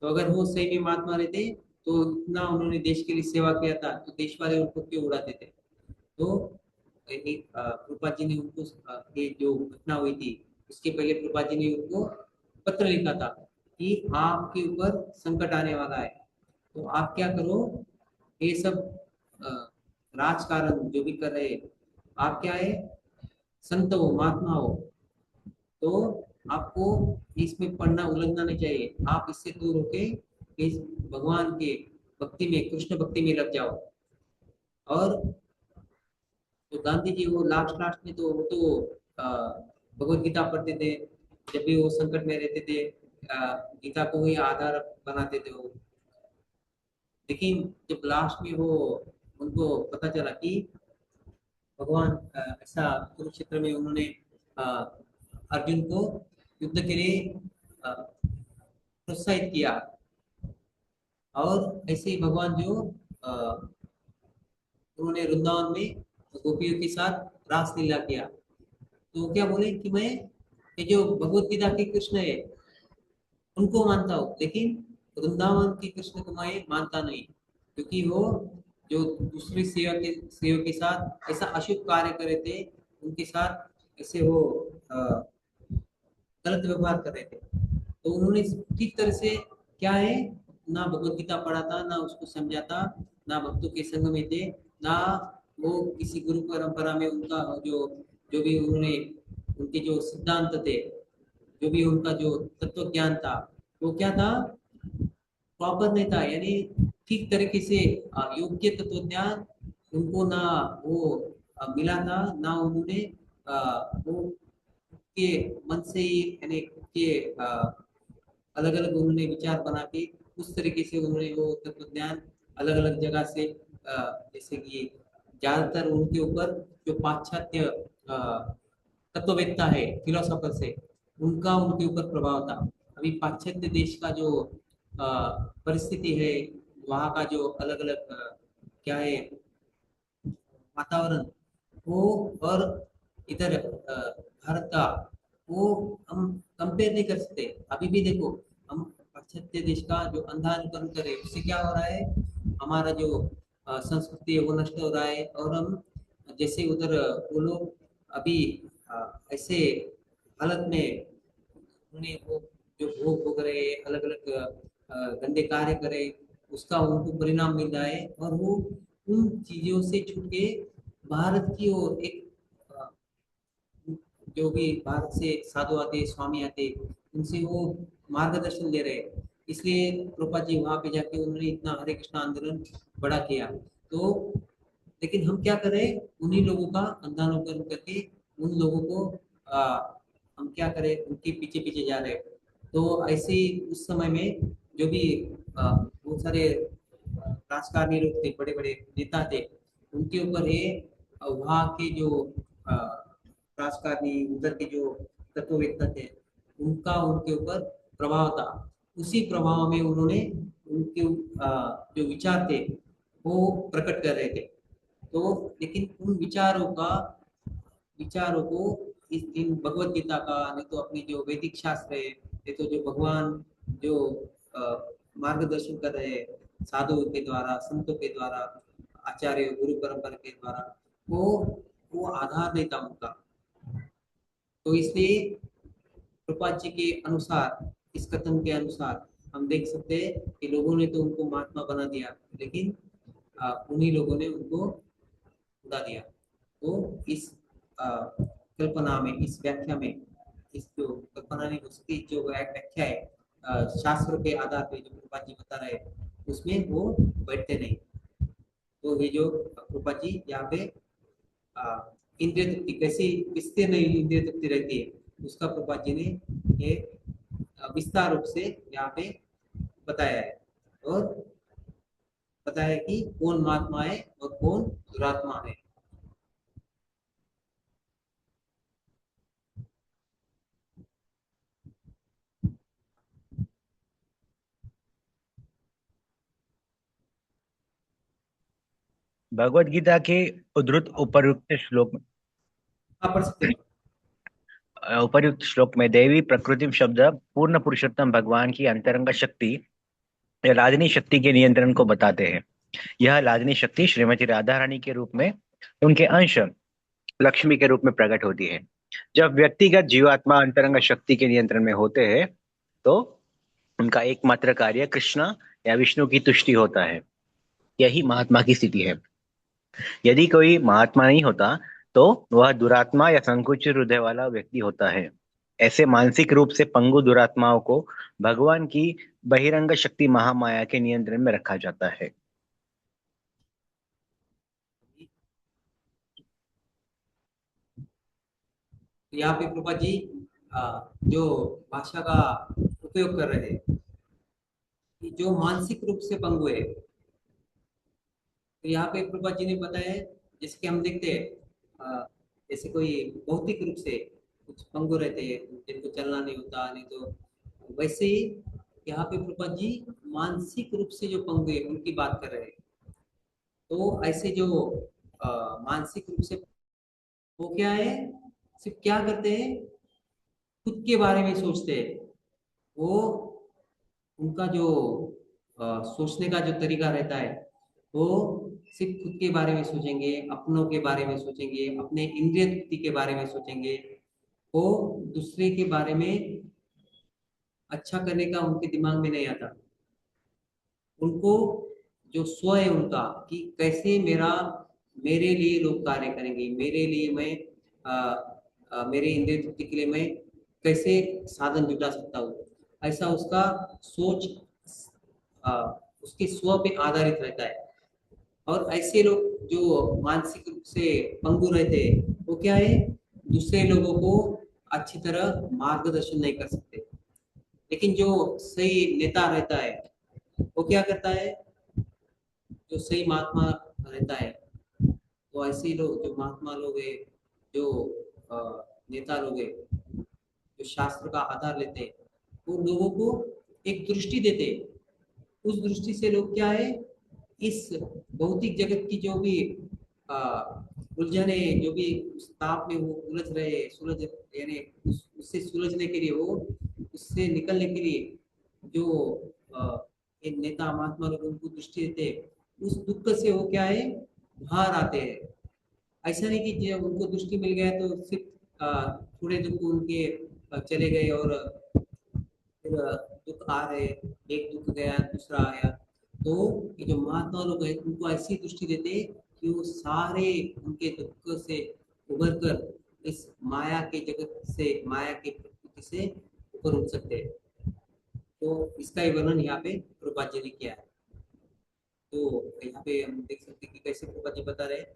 तो अगर वो सही में महात्मा रहते तो इतना उन्होंने देश के लिए सेवा किया था, तो देश वाले उनको क्यों उड़ाते थे। तो प्रभुपाद जी ने उनको ये जो घटना हुई थी उसके पहले प्रभुपाद जी ने उनको पत्र लिखा था कि आपके ऊपर संकट आने वाला है, तो आप क्या करो, ये सब अ, राजकारण जो भी कर रहे हैं, आप क्या है, संत हो, महात्मा हो, तो आपको इसमें पढ़ना उलझना नहीं चाहिए, आप इससे दूर होके इस भगवान के भक्ति में, कृष्ण भक्ति में लग जाओ। और तो गांधी जी वो लास्ट लास्ट में तो वो तो भगवत गीता पढ़ते थे, जब भी वो संकट में रहते थे, गीता को ही आधार बनाते थे वो। लेकिन जब लास्ट में वो उनको पता चला कि भगवान ऐसा कुरुक्षेत्र में उन्होंने अ, अर्जुन को युद्ध के लिए प्रोत्साहित किया, और ऐसे ही भगवान जो उन्होंने वृंदावन में गोपियों के साथ रास लीला किया, तो क्या बोले कि मैं ये जो भगवत गीता के कृष्ण है उनको मानता हूँ, लेकिन वृंदावन के कृष्ण को मैं मानता नहीं, क्योंकि वो जो दूसरे सेवक के साथ ऐसा अशुभ कार्य करे थे, उनके साथ ऐसे वो गलत व्यवहार कर रहे थे। तो उन्होंने ठीक तरह से क्या है, ना भगवत गीता पढ़ा था, ना उसको समझा था, ना भक्तों के संग में थे, ना वो किसी गुरु परंपरा में उनका जो जो भी उन्होंने उनके जो सिद्धांत थे, जो भी उनका जो तत्व ज्ञान था, वो क्या था, प्रॉपर नहीं था, यानी ठीक तरीके से योग्य तत्व ज्ञान उनको ना वो मिला था, ना उन्होंने वो के मन से ही, यानी के अलग अलग उन्होंने विचार बना के उस तरीके से उन्होंने वो तत्व ज्ञान अलग अलग जगह से जैसे कि ज्यादातर उनके ऊपर जो पाश्चात्य तत्ववेत्ता है, फिलोसोफर से, उनका उनके ऊपर प्रभाव था। अभी पाश्चात्य देश का जो परिस्थिति है, वहाँ का जो अलग अलग क्या है वातावरण, वो और इधर भारत का, वो हम कंपेयर नहीं कर सकते। अभी भी देखो, हम पाश्चात्य देश का जो अंधा अनुकरण करें, उससे क्या हो रहा है, हमारा जो संस्कृति है वो नष्ट हो रहा है, और हम जैसे उधर वो लोग अभी ऐसे हालत में उन्हें वो जो भोग भोग रहे, अलग अलग गंदे कार्य करे, उसका उनको परिणाम मिल रहा है, और वो उन चीजों से छूट के भारत की ओर एक जो भी भारत से साधु आते, स्वामी आते, उनसे वो मार्गदर्शन ले रहे हैं। इसलिए प्रभुपाद जी वहां पे जाके उन्होंने इतना हरे कृष्ण आंदोलन बड़ा किया। तो लेकिन हम क्या करें, उन्हीं लोगों का अंधानुकरण करके उन लोगों को हम क्या करें, उनके पीछे पीछे जा रहे हैं। तो ऐसे ही उस समय में जो भी बहुत सारे राजकारणी लोग थे, बड़े बड़े नेता थे, उनके ऊपर ये वहाँ के जो अ, राजकारणी, उधर के जो तत्ववेत्ता थे, उनका उनके ऊपर प्रभाव था। उसी प्रभाव में उन्होंने उनके जो विचार थे वो प्रकट कर रहे थे। तो लेकिन उन विचारों को इस इन भगवत गीता का, नहीं तो अपनी जो वैदिक शास्त्र है, नहीं तो जो भगवान जो अ, मार्गदर्शन कर रहे हैं साधुओं के द्वारा, संतों के द्वारा, आचार्य गुरु परंपरा के द्वारा, वो वो आधार नहीं था उनका। तो इसलिए प्रभुपाद जी के अनुसार, इस कथन के अनुसार हम देख सकते हैं कि लोगों ने तो उनको महात्मा बना दिया, लेकिन उन्हीं लोगों ने उनको उड़ा दिया। तो इस कल्पना में, इस व्याख्या में, इस जो कल्पना नहीं, उसकी जो व्याख्या है शास्त्रों के आधार पे जो प्रभुपाद जी बता रहे हैं, उसमें वो बैठते नहीं। तो ये जो प्रभुपाद जी यहाँ पे इंद्रिय तृप्ति कैसी विस्तीर्ण इंद्रिय तृप्ति रहती है, उसका प्रभुपाद जी ने ये विस्तार रूप से यहाँ पे बताया है, और बताया कि कौन महात्मा है और कौन दुरात्मा है। भगवत गीता के उद्धृत आप पढ़ सकते हो। उपर्युक्त श्लोक में देवी प्रकृति शब्द पूर्ण पुरुषोत्तम भगवान की अंतरंग शक्ति या लादिनी शक्ति के नियंत्रण को बताते हैं। यह लादिनी शक्ति श्रीमती राधा रानी के रूप में उनके अंश लक्ष्मी के रूप में प्रकट होती है। जब व्यक्तिगत जीवात्मा अंतरंग शक्ति के नियंत्रण में होते हैं तो उनका एकमात्र कार्य कृष्ण या विष्णु की तुष्टि होता है। यही महात्मा की स्थिति है। यदि कोई महात्मा नहीं होता तो वह दुरात्मा या संकुचित हृदय वाला व्यक्ति होता है। ऐसे मानसिक रूप से पंगु दुरात्माओं को भगवान की बहिरंग शक्ति महामाया के नियंत्रण में रखा जाता है। यहाँ पे प्रभा जी जो भाषा का उपयोग कर रहे हैं कि जो मानसिक रूप से पंगु है, तो यहाँ पे प्रभा जी ने बताया, जैसे कि हम देखते हैं जैसे कोई भौतिक रूप से कुछ पंगु रहते हैं जिनको चलना नहीं होता, नहीं तो वैसे ही यहाँ पे प्रभा जी मानसिक रूप से जो पंगु है उनकी बात कर रहे हैं। तो ऐसे जो मानसिक रूप से वो क्या है, सिर्फ क्या करते हैं, खुद के बारे में सोचते हैं। वो उनका जो सोचने का जो तरीका रहता है वो सिर्फ खुद के बारे में सोचेंगे, अपनों के बारे में सोचेंगे, अपने इंद्रिय तृप्ति के बारे में सोचेंगे। वो दूसरे के बारे में अच्छा करने का उनके दिमाग में नहीं आता। उनको जो स्व है उनका कि कैसे मेरे लिए लोग कार्य करेंगे, मेरे लिए मैं मेरे इंद्रिय तृप्ति के लिए मैं कैसे साधन जुटा सकता हूँ, ऐसा उसका सोच उसके स्व पे आधारित रहता है। और ऐसे लोग जो मानसिक रूप से पंगु रहते हैं वो क्या है, दूसरे लोगों को अच्छी तरह मार्गदर्शन नहीं कर सकते। लेकिन जो सही नेता रहता है वो क्या करता है, जो सही महात्मा रहता है, तो ऐसे लोग जो महात्मा लोग है, जो नेता लोग है, जो शास्त्र का आधार लेते हैं, वो लोगों को एक दृष्टि देते हैं। उस दृष्टि से लोग क्या है, इस भौतिक जगत की जो भी उलझने, जो भी उस ताप में वो उलझ रहे, सुलझ यानी उससे सुलझने के लिए, वो उससे निकलने के लिए जो एक नेता महात्मा लोग उनको दृष्टि देते हैं, उस दुख से वो क्या है, बाहर आते हैं। ऐसा नहीं कि जब उनको दृष्टि मिल गया तो सिर्फ थोड़े दुख उनके चले गए और फिर दुख आ रहे, एक दुख गया दूसरा आया। तो ये जो महात्मा लोग हैं उनको ऐसी दृष्टि देते कि वो सारे उनके दुख से उभर कर इस माया के जगत से, माया के प्रकृति से ऊपर उठ सकते हैं। तो इसका ही वर्णन यहाँ पे प्रभुपाद जी ने किया है। तो यहाँ पे हम देख सकते हैं कि कैसे प्रभुपाद जी बता रहे हैं,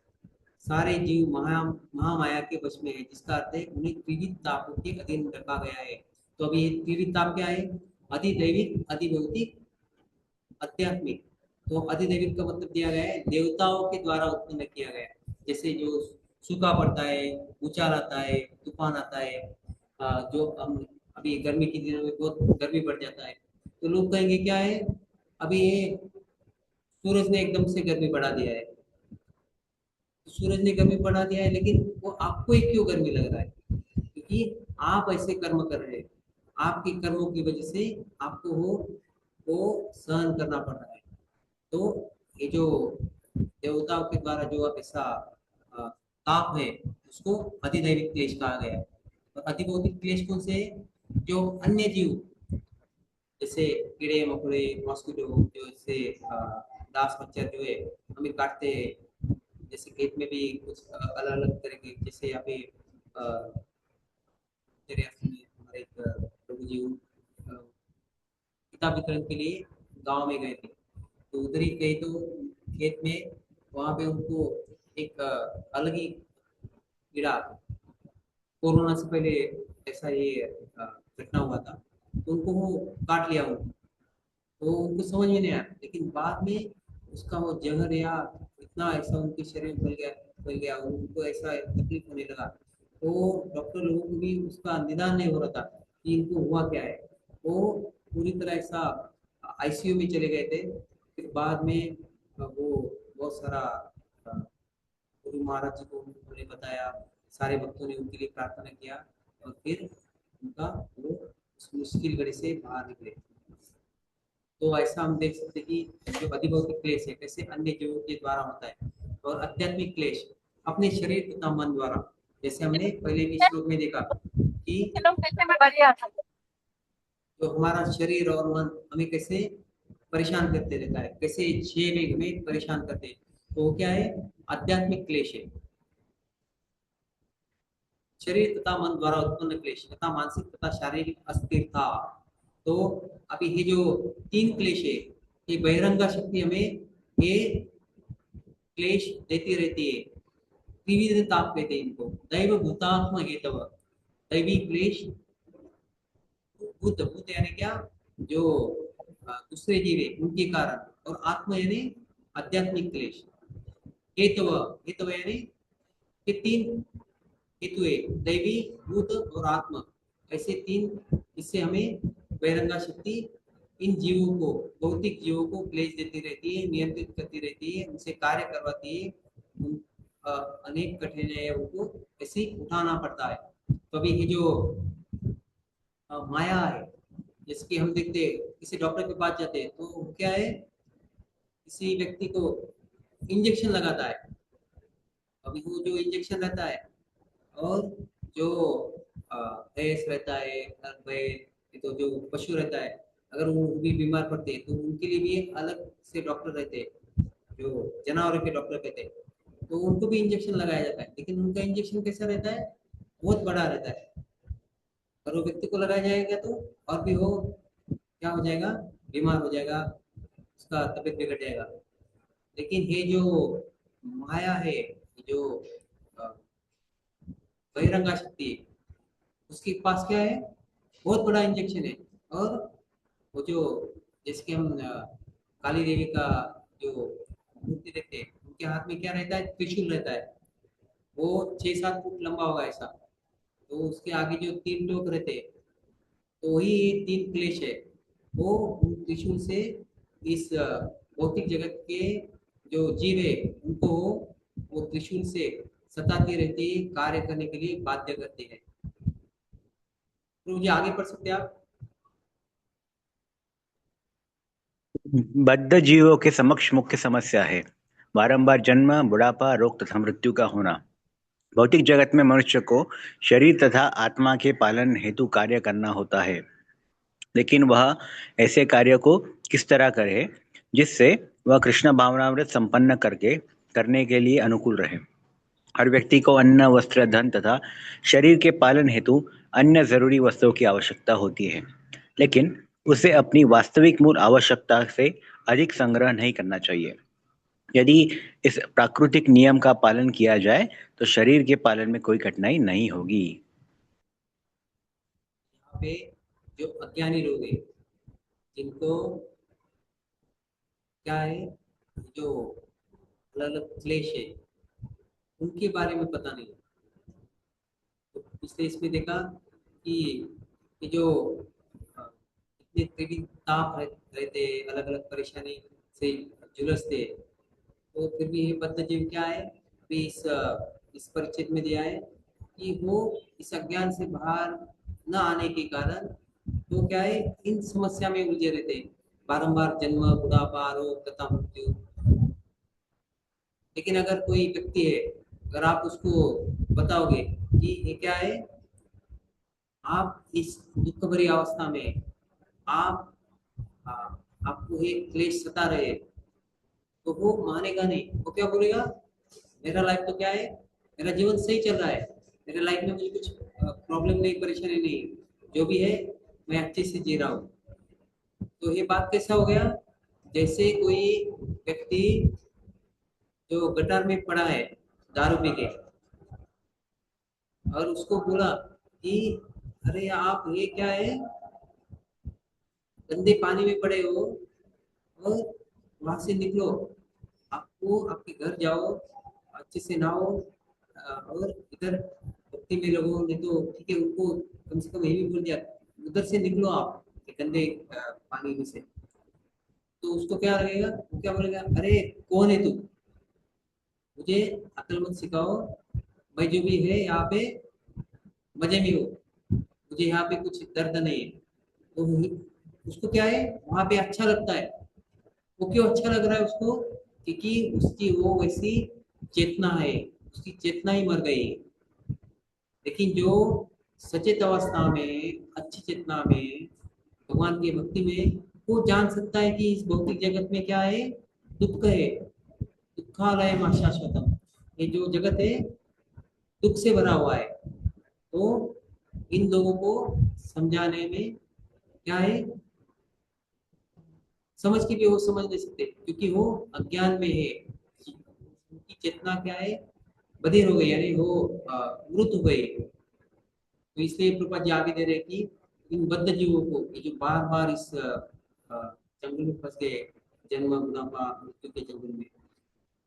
सारे जीव महामाया के वश में है, जिसका अर्थ है उन्हें त्रिविध तापों के अधीन रखा गया है। तो अभी ये त्रिविध ताप क्या है, अधिदैविक, अधिभौतिक, आध्यात्मिक। तो अधिदैविक का मतलब दिया गया है देवताओं के द्वारा उत्पन्न किया गया है। जैसे जो सूखा पड़ता है, भूचाल आता है, तूफान आता है, जो हम अभी गर्मी के दिनों में बहुत गर्मी बढ़ जाता है, तो लोग कहेंगे क्या है, अभी ये सूरज ने एकदम से गर्मी बढ़ा दिया है। सूरज ने गर्मी बढ़ा दिया है, लेकिन वो आपको ही क्यों गर्मी लग रहा है, क्योंकि आप ऐसे कर्म कर रहे हैं, आपके कर्मों की वजह से आपको वो सहन करना पड़ रहा है। तो ये जो देवताओं के द्वारा जो ऐसा ताप है उसको अधिदैविक क्लेश कहा गया है। और अधिभौतिक क्लेश कौन से है, जो अन्य जीव जैसे कीड़े मकोड़े, मॉस्किटो, जो जैसे दास मच्छर जो है हमें काटते हैं, जैसे खेत में भी कुछ अलग अलग तरह के, जैसे यहाँ पे हमारे एक प्रभु जी किताब वितरण के लिए गांव में गए थे, तो उधर ही गए तो खेत में वहां पे उनको एक अलग ही कीड़ा, कोरोना से पहले ऐसा ये घटना हुआ था, तो उनको वो काट लिया उनको, तो उनको समझ में नहीं आया, लेकिन बाद में उसका वो जहर या इतना ऐसा उनके शरीर में फैल गया उनको ऐसा तकलीफ होने लगा। तो डॉक्टर लोगों को भी उसका निदान नहीं हो रहा था कि इनको हुआ क्या है। वो पूरी तरह ऐसा आईसीयू में चले गए थे। फिर बाद में वो बहुत सारा गुरु महाराज जी को उन्होंने बताया, सारे भक्तों ने उनके लिए प्रार्थना किया और फिर उनका वो उस मुश्किल घड़ी से बाहर निकले। तो ऐसा हम देख सकते हैं कि जो अधिभौतिक क्लेश है कैसे अन्य जीवों के द्वारा होता है, और आध्यात्मिक क्लेश अपने शरीर तथा मन द्वारा, जैसे हमने पहले भी श्लोक में देखा कि जो हमारा शरीर और मन हमें कैसे परेशान करते रहता है, कैसे छह में हमें परेशान करते हैं, तो वो क्या है, आध्यात्मिक क्लेश है। शरीर तथा मन द्वारा उत्पन्न क्लेश तथा मानसिक तथा शारीरिक अस्थिरता। तो अभी ये जो तीन क्लेश है, ये बहिरंगा शक्ति हमें ये क्लेश देती रहती है। त्रिविध ताप कहते हैं इनको, दैव भूतात्म हेतव। दैवी क्लेश, भूत भूत यानी क्या, जो दूसरे जीव है उनके कारण, और आत्मा यानी आध्यात्मिक क्लेश। हेतव, हेतव यानी ये तीन हेतु है, दैवी, भूत और आत्मा, ऐसे तीन। इससे हमें बहिरंगा शक्ति इन जीवों को, भौतिक जीवों को क्लेश देती रहती है, नियंत्रित करती रहती है, उनसे कार्य करवाती है, अनेक कठिनाइयों को ऐसे ही उठाना पड़ता है। तो अभी ये जो माया है, जैसे कि हम देखते हैं किसी डॉक्टर के पास जाते हैं तो क्या है, किसी व्यक्ति को इंजेक्शन लगाता है। अभी वो जो इंजेक्शन रहता है, और जो भैंस रहता है, बैल, तो जो पशु रहता है, अगर वो भी बीमार पड़ते हैं तो उनके लिए भी अलग से डॉक्टर रहते हैं, जो जानवरों के डॉक्टर कहते हैं, तो उनको भी इंजेक्शन लगाया जाता है। लेकिन उनका इंजेक्शन कैसा रहता है, बहुत बड़ा रहता है। और वो व्यक्ति को लगाया जाएगा तो और भी वो क्या हो जाएगा, बीमार हो जाएगा, उसका तबीयत बिगड़ जाएगा। लेकिन ये जो माया है, जो बहिरंगा शक्ति है, उसके पास क्या है, बहुत बड़ा इंजेक्शन है। और वो जो, जैसे कि हम काली देवी का जो मूर्ति देखते हैं, उनके हाथ में क्या रहता है, त्रिशूल रहता है। वो 6-7 फुट लंबा होगा ऐसा, तो उसके आगे जो 3 टोक रहते हैं, तो वही 3 क्लेश है, वो उन त्रिशूल से इस भौतिक जगत के जो जीव है उनको वो त्रिशूल से सताती रहती है, कार्य करने के लिए बाध्य करती है। तो मुझे आगे पढ़ सकते हैं आप। बद्ध जीवों के समक्ष मुख्य समस्या है बारंबार जन्म, बुढ़ापा, रोग तथा मृत्यु का होना। भौतिक जगत में मनुष्य को शरीर तथा आत्मा के पालन हेतु कार्य करना होता है, लेकिन वह ऐसे कार्य को किस तरह करे जिससे वह कृष्ण भावनामृत संपन्न करने के लिए अनुकूल रहे। हर व्यक्ति को अन्न, वस्त्र, धन तथा शरीर के पालन हेतु अन्य जरूरी वस्तुओं की आवश्यकता होती है, लेकिन उसे अपनी वास्तविक मूल आवश्यकता से अधिक संग्रह नहीं करना चाहिए। यदि इस प्राकृतिक नियम का पालन किया जाए तो शरीर के पालन में कोई कठिनाई नहीं होगी। यहाँ पे जो अज्ञानी लोग हैं, जिनको क्या है, जो अलग अलग क्लेश है, उनके बारे में पता नहीं। तो पिछले इसमें देखा कि ये जो इतने त्रिविध ताप रहते, अलग अलग परेशानी से झुलसते, तो फिर भी ये बद्ध जीव क्या है, अभी इस परिचित में दिया है कि वो इस अज्ञान से बाहर न आने के कारण तो क्या है, इन समस्या में उलझे रहते हैं, बारंबार जन्म, बुढ़ापा, रोग तथा मृत्यु। लेकिन अगर कोई व्यक्ति है, अगर आप उसको बताओगे कि ये क्या है, आप इस दुख भरी अवस्था में आप आपको एक क्लेश सता रहे, तो वो मानेगा नहीं। वो क्या बोलेगा, मेरा लाइफ तो क्या है, मेरा जीवन सही चल रहा है, मेरे लाइफ में मुझे कुछ प्रॉब्लम नहीं, परेशानी नहीं, जो भी है मैं अच्छे से जी रहा हूँ। तो ये बात कैसा हो गया, जैसे कोई व्यक्ति जो गटर में पड़ा है दारू पी के, और उसको बोला कि अरे आप ये क्या है, गंदे पानी में पड़े हो, और वहां से निकलो, आपको आपके घर जाओ, अच्छे से नहाओ, और इधर भक्ति में लगो, नहीं तो ठीक है, उनको कम से कम ये भी बोल दिया, उधर से निकलो आप गंदे पानी में से। तो उसको क्या लगेगा, वो क्या बोलेगा, अरे कौन है तू, मुझे अकल मत सिखाओ, मैं जो भी है यहाँ पे मजे में हूँ, मुझे यहाँ पे कुछ दर्द नहीं है। तो उसको क्या है वहां पे अच्छा लगता है। वो क्यों अच्छा लग रहा है उसको? क्योंकि उसकी वो वैसी चेतना है, उसकी चेतना ही मर गई है। लेकिन जो सचेत अवस्था में, अच्छी चेतना में, भगवान की भक्ति में, वो जान सकता है कि इस भौतिक जगत में क्या है, दुख है, दुखालय शाश्वतम, ये जो जगत है दुख से भरा हुआ है। तो इन लोगों को समझाने में क्या है, समझ के भी वो समझ नहीं सकते क्योंकि वो अज्ञान में है। उनकी चेतना क्या है, बधिर हो गई, यानी वो मृत हो गई। तो इसलिए प्रभुपाद जी आगे दे रहे हैं कि इन बद्ध जीवों को, ये जो बार बार इस जंगल में फंस गए, जन्म बुढ़ापा मृत्यु के जंगल में,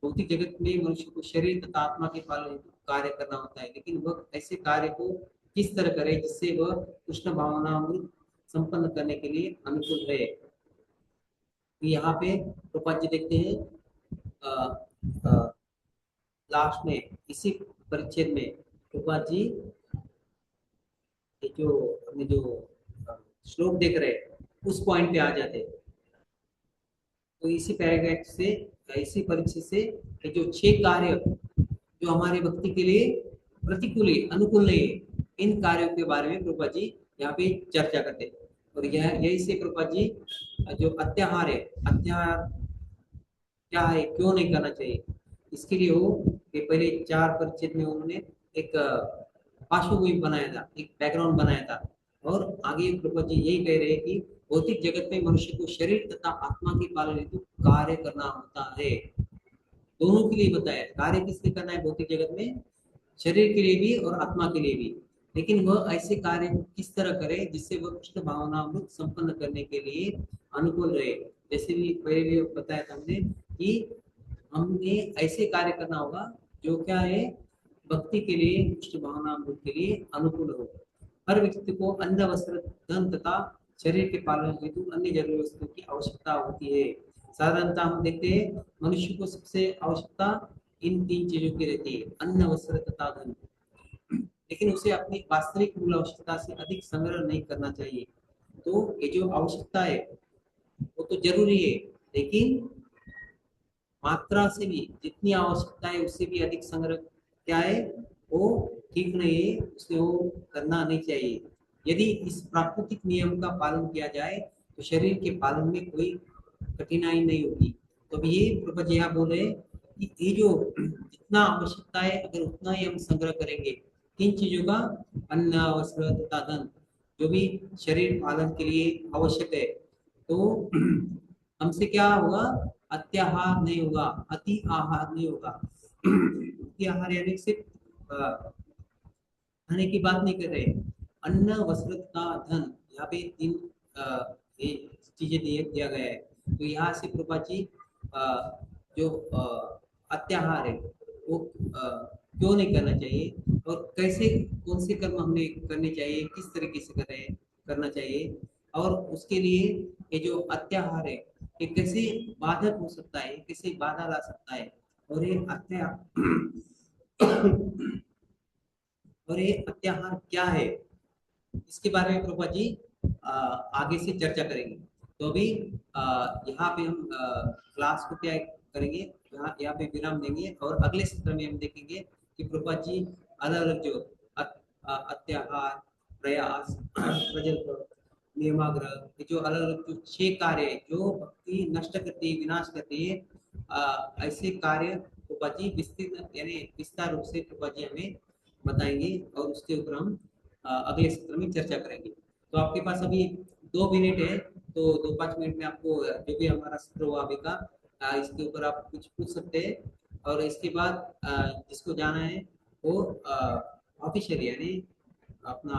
भौतिक जगत में मनुष्य को शरीर तथा आत्मा के पालन हेतु कार्य करना होता है। लेकिन वह ऐसे कार्य को किस तरह करे जिससे वह कृष्ण भावनामृत संपन्न करने के लिए अनुकूल रहे। तो यहाँ पे प्रभुपाद जी देखते हैं लास्ट में इसी परिच्छेद में प्रभुपाद जी ये जो हमने जो श्लोक देख रहे हैं उस पॉइंट पे आ जाते हैं। तो इसी पैराग्राफ से, इसी परिच्छेद से ये जो 6 कार्य जो हमारे भक्ति के लिए प्रतिकूल है, अनुकूल नहीं है, इन कार्यों के बारे में प्रभुपाद जी यहाँ पे चर्चा करते हैं। और यही से प्रभुपाद जी जो अत्याहार है, अत्याहार क्या है, क्यों नहीं करना चाहिए, इसके लिए वो ये पहले 4 परिच्छेद में उन्होंने एक पार्श्वभूमि बनाया था, एक बैकग्राउंड बनाया था। और आगे प्रभुपाद जी यही कह रहे हैं कि भौतिक जगत में मनुष्य को शरीर तथा आत्मा के पालन हेतु कार्य करना होता है। दोनों के लिए बताया, कार्य किसके करना है भौतिक जगत में, शरीर के लिए भी और आत्मा के लिए भी। लेकिन वह ऐसे कार्य को किस तरह करे जिससे वह कृष्ण भावनामृत संपन्न करने के लिए अनुकूल रहे। जैसे भी पहले भी बताया था हमने कि हमने ऐसे कार्य करना होगा जो क्या है, भक्ति के लिए, कृष्ण भावनामृत के लिए अनुकूल हो। हर व्यक्ति को अन्न, वस्त्र, धन तथा शरीर के पालन हेतु अन्य जरूरी वस्तुओं की आवश्यकता होती है। साधारणतः हम देखते हैं मनुष्य को सबसे आवश्यकता इन 3 चीजों की रहती है, अन्न, वस्त्र तथा धन। लेकिन उसे अपनी वास्तविक मूल आवश्यकता से अधिक संग्रह नहीं करना चाहिए। तो ये जो आवश्यकता है वो तो जरूरी है, लेकिन मात्रा से भी, जितनी आवश्यकता है उससे भी अधिक संग्रह क्या है, वो ठीक नहीं है, उसे वो करना नहीं चाहिए। यदि इस प्राकृतिक नियम का पालन किया जाए तो शरीर के पालन में कोई कठिनाई नहीं होगी। तो ये प्रभुपाद जी यहाँ बोले कि ये जो जितना आवश्यकता है अगर उतना ही हम संग्रह करेंगे, 3 चीजों का, अन्न, वस्त्र तथा धन, जो भी शरीर पालन के लिए आवश्यक है, तो हमसे क्या होगा, अत्याहार नहीं होगा, अति आहार नहीं होगा। अति आहार यानी सिर्फ खाने की बात नहीं कर रहे, अन्न, वस्त्र तथा धन, यहाँ पे 3 ये चीजें दिया गया है। तो यहाँ से प्रभुपाद जी जो अत्याहार है वो क्यों नहीं करना चाहिए और कैसे, कौन से कर्म हमने करने चाहिए, किस तरीके से करना चाहिए, और उसके लिए ये जो अत्याहार है ये कैसे बाधक हो सकता है, कैसे बाधा ला सकता है, और ये अत्याहार क्या है, इसके बारे में प्रभुपाद जी आगे से चर्चा करेंगे। तो अभी यहाँ पे हम क्लास को क्या करेंगे, यहाँ पे विराम देंगे और अगले सत्र में हम देखेंगे कि प्रभुपाद जी अलग अलग जो अत्याहार, प्रयास, प्रजल्प, नियमाग्रह, ये जो अलग अलग जो 6 कार्य है जो भक्ति नष्ट करती है, विनाश करती है, ऐसे कार्य प्रभुपाद जी विस्तृत यानी विस्तार रूप से प्रभुपाद जी हमें बताएंगे और उसके ऊपर हम अगले सत्र में चर्चा करेंगे। तो आपके पास अभी 2 मिनट है, तो 2-5 मिनट में आपको जो भी हमारा सत्र हुआ अभी का, इसके ऊपर आप कुछ पूछ सकते हैं। और इसके बाद जिसको जाना है वो ऑफिशियल यानी अपना